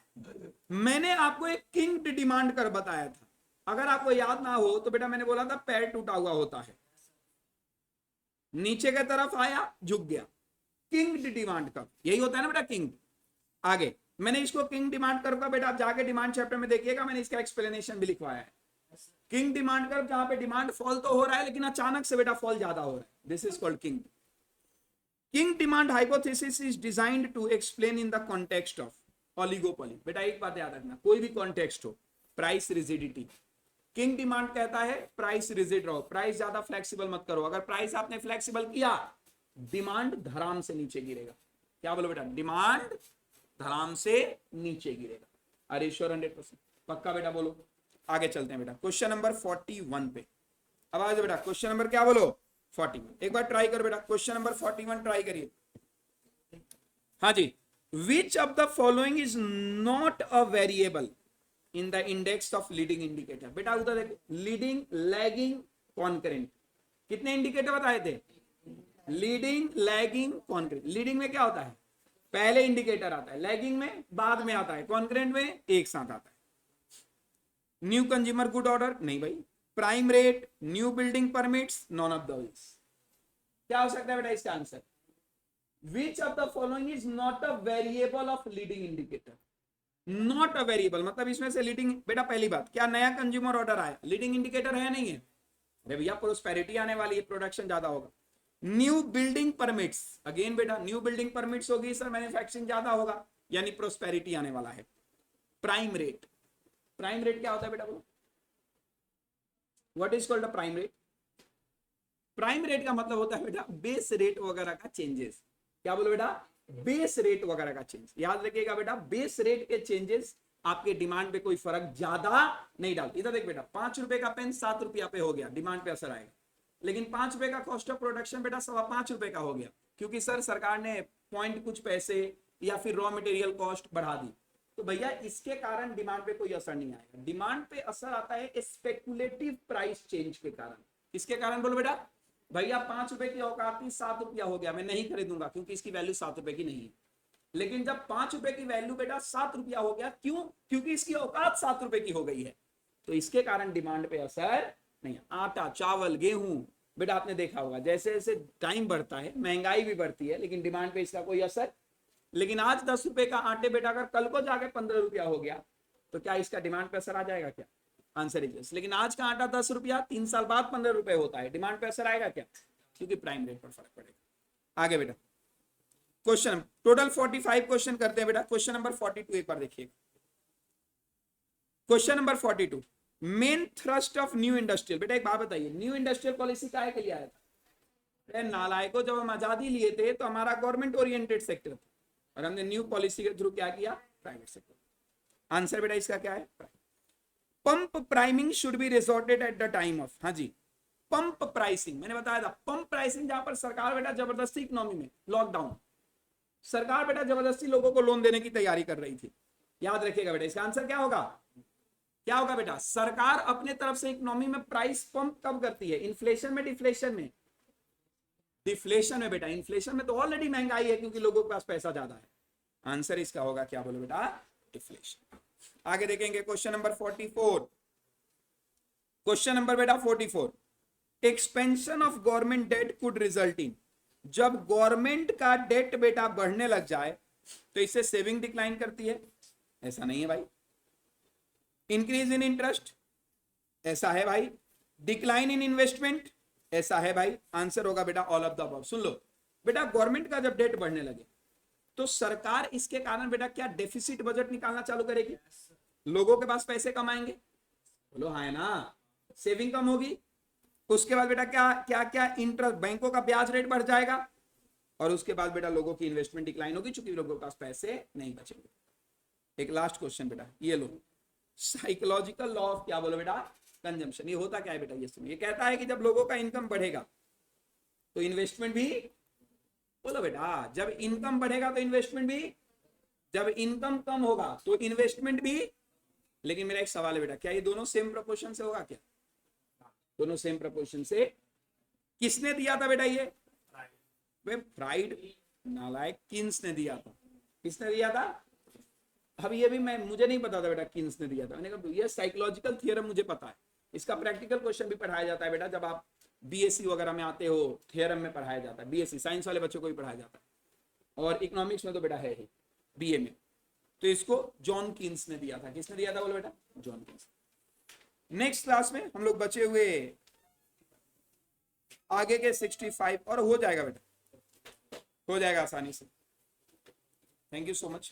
मैंने आपको एक किंग डिमांड कर बताया था, अगर आपको याद ना हो तो बेटा मैंने बोला था पैर टूटा हुआ होता है, नीचे की तरफ आया झुक गया। किंग डिमांड कर्व यही होता है ना बेटा, किंग। आगे मैंने इसको किंग डिमांड कर्व का बेटा आप जाके डिमांड चैप्टर में देखिएगा, मैंने इसका एक्सप्लेनेशन भी लिखवाया है। किंग डिमांड कर्व जहां पे डिमांड फॉल तो हो रहा है लेकिन अचानक से बेटा फॉल ज्यादा हो रहा है, this is called kinked. Kinked demand hypothesis is designed to explain in the context of oligopoly. बेटा एक बात याद रखना, कोई भी कॉन्टेक्स्ट हो, प्राइस रिजिडिटी। किंग डिमांड कहता है प्राइस रिजिड रहो, प्राइस ज्यादा फ्लेक्सिबल मत करो। अगर प्राइस आपने फ्लेक्सिबल किया, डिमांड धराम से नीचे गिरेगा। क्या बोलो बेटा? डिमांड धराम से नीचे गिरेगा। अरे श्योर 100% पक्का बेटा बोलो। आगे चलते हैं बेटा क्वेश्चन नंबर 41 पे। अब आ जाओ बेटा, क्वेश्चन नंबर क्या बोलो? 41। एक बार ट्राई करो बेटा, क्वेश्चन नंबर 41 ट्राई करिए। हाँ जी, which of the following is not a variable in the index of leading indicator. बेटा उधर देखो, लीडिंग, लैगिंग, कॉन्करेंट, कितने इंडिकेटर बताए थे? Leading, lagging, concurrent. लीडिंग में क्या होता है? पहले इंडिकेटर आता है, लैगिंग में बाद में आता है, कॉन्करेंट में एक साथ आता है। न्यू कंज्यूमर गुड ऑर्डर नहीं भाई। Prime rate, new building permits, none of these. क्या हो सकता है बेटा इसका answer? Which of the following is not a variable of leading indicator? Not a variable मतलब इसमें से लीडिंग, बेटा पहली बात, क्या नया कंज्यूमर ऑर्डर आया? लीडिंग इंडिकेटर है नहीं है? अरे भैया प्रोस्पेरिटी आने वाली है, प्रोडक्शन ज्यादा होगा। न्यू बिल्डिंग परमिट्स, अगेन बेटा न्यू बिल्डिंग परमिट्स होगी सर, मैन्युफैक्चरिंग ज्यादा होगा, यानी प्रोस्पेरिटी आने वाला है। प्राइम रेट, प्राइम रेट क्या होता है बेटा बोलो? What is called a prime rate? Prime rate का मतलब होता है बेटा बेस रेट वगैरह का चेंजेस। क्या बोलो बेटा? बेस रेट वगैरह का चेंज। याद रखिएगा बेटा, बेस रेट के चेंजेस आपके डिमांड पे कोई फर्क ज्यादा नहीं डालती। इधर देख बेटा, 5 रुपए का पेन 7 रुपया पे हो गया, डिमांड पे असर आएगा। लेकिन 5 रुपए का कॉस्ट ऑफ प्रोडक्शन बेटा 5.25 रुपए का हो गया, क्योंकि सर सरकार ने पॉइंट कुछ पैसे या फिर रॉ मटेरियल कॉस्ट बढ़ा दी, तो भैया इसके कारण डिमांड पे कोई असर नहीं आएगा। डिमांड पे असर आता है स्पेकुलेटिव प्राइस चेंज के कारण। किसके कारण बोलो बेटा? भैया 5 रुपए की औकात थी, 7 रुपया हो गया, मैं नहीं खरीदूंगा क्योंकि इसकी वैल्यू 7 रुपए की नहीं है। लेकिन जब 5 रुपए की वैल्यू बेटा 7 रुपया हो गया, क्यों? क्योंकि इसकी औकात 7 रुपए की हो गई है, तो इसके कारण डिमांड पे असर नहीं है। आटा, चावल, गेहूं, बेटा आपने देखा होगा जैसे जैसे टाइम बढ़ता है महंगाई भी बढ़ती है, लेकिन डिमांड पे इसका कोई असर। लेकिन आज 10 रुपए का आटे बेटा अगर कल को जाके 15 रुपया हो गया, तो क्या इसका डिमांड पे असर आ जाएगा क्या? Answer is yes. लेकिन आज का आटा 10 रुपया 3 साल बाद 15 रुपए होता है, डिमांड पे असर आएगा क्या? क्योंकि प्राइम रेट पर फर्क पड़ेगा। आगे बेटा क्वेश्चन, टोटल 45 क्वेश्चन करते हैं बेटा। क्वेश्चन नंबर 42 एक बार देखिए। Question number 42, main thrust of new industrial. बेटा एक बात बताइए, न्यू इंडस्ट्रियल पॉलिसी काहे के लिए आया था? नालायकों, जब हम आजादी लिए थे तो हमारा गवर्नमेंट ओरिएंटेड सेक्टर था, और हमने न्यू पॉलिसी के थ्रू क्या किया? Private sector. आंसर बेटा इसका क्या है? Pump priming should be resorted at the time of, हाँ जी, पंप प्राइसिंग। मैंने बताया था पंप प्राइसिंग, जहां पर सरकार बेटा जबरदस्ती इकोनॉमी में लॉकडाउन, सरकार बेटा जबरदस्ती लोगों को लोन देने की तैयारी कर रही थी। याद रखिएगा बेटा, इसका आंसर क्या होगा? क्या होगा बेटा? सरकार अपने तरफ से इकोनॉमी में प्राइस पंप कब करती है? इन्फ्लेशन में, डिफ्लेशन में? डिफ्लेशन में बेटा। इन्फ्लेशन में तो ऑलरेडी महंगाई है क्योंकि लोगों के पास पैसा ज्यादा है। आंसर इसका होगा क्या बोलो बेटा? डिफ्लेशन। आगे देखेंगे क्वेश्चन नंबर 44। क्वेश्चन नंबर बेटा 44, expansion of government debt could result in. जब गवर्नमेंट का डेट बेटा बढ़ने लग जाए तो इससे सेविंग डिक्लाइन करती है? ऐसा नहीं है भाई। Increase in interest? ऐसा है भाई। Decline in investment? ऐसा है भाई। आंसर होगा बेटा ऑल ऑफ द अबव। सुन लो बेटा, गवर्नमेंट का जब डेट बढ़ने लगे तो सरकार इसके कारण बेटा क्या डेफिसिट बजट निकालना चालू करेगी? लोगों के पास पैसे कम आएंगे? बोलो हाँ है ना। सेविंग कम होगी, उसके बाद बेटा क्या क्या क्या इंटरेस्ट, बैंकों का ब्याज रेट बढ़ जाएगा, और उसके बाद बेटा लोगों की इन्वेस्टमेंट डिक्लाइन होगी क्योंकि लोगों के पास पैसे नहीं बचेंगे। एक लास्ट क्वेश्चन बेटा, ये लो, साइकोलॉजिकल लॉ ऑफ क्या बोलो बेटा? कंजम्पशन। ये होता क्या है बेटा? ये कहता है कि जब लोगों का इनकम बढ़ेगा तो इन्वेस्टमेंट भी, बोलो बेटा, जब इनकम बढ़ेगा तो इन्वेस्टमेंट भी, जब इनकम कम होगा तो इन्वेस्टमेंट भी। लेकिन मेरा एक सवाल है बेटा, क्या ये दोनों सेम प्रोपोर्शन से होगा क्या? दोनों सेम प्रोपोर्शन से। किसने दिया था बेटा ये? फ्राइड, नालायक, किन्स ने दिया था। किसने दिया था? अब ये भी मुझे नहीं पता था बेटा किन्स ने दिया था। मैंने कहा ये साइकोलॉजिकल थियरम मुझे पता है, इसका प्रैक्टिकल क्वेश्चन भी पढ़ाया जाता है बेटा, जब आप बीएससी वगैरह में आते हो, थियरम में पढ़ाया जाता है। बीएससी साइंस वाले बच्चों को भी पढ़ाया जाता है, और इकोनॉमिक्स में तो बेटा है ही, बीए में। तो इसको जॉन कीन्स ने दिया था। किसने दिया था बोलो बेटा? John Keynes. नेक्स्ट क्लास में हम लोग बचे हुए आगे के 65 और हो जाएगा बेटा, हो जाएगा आसानी से। Thank you so much.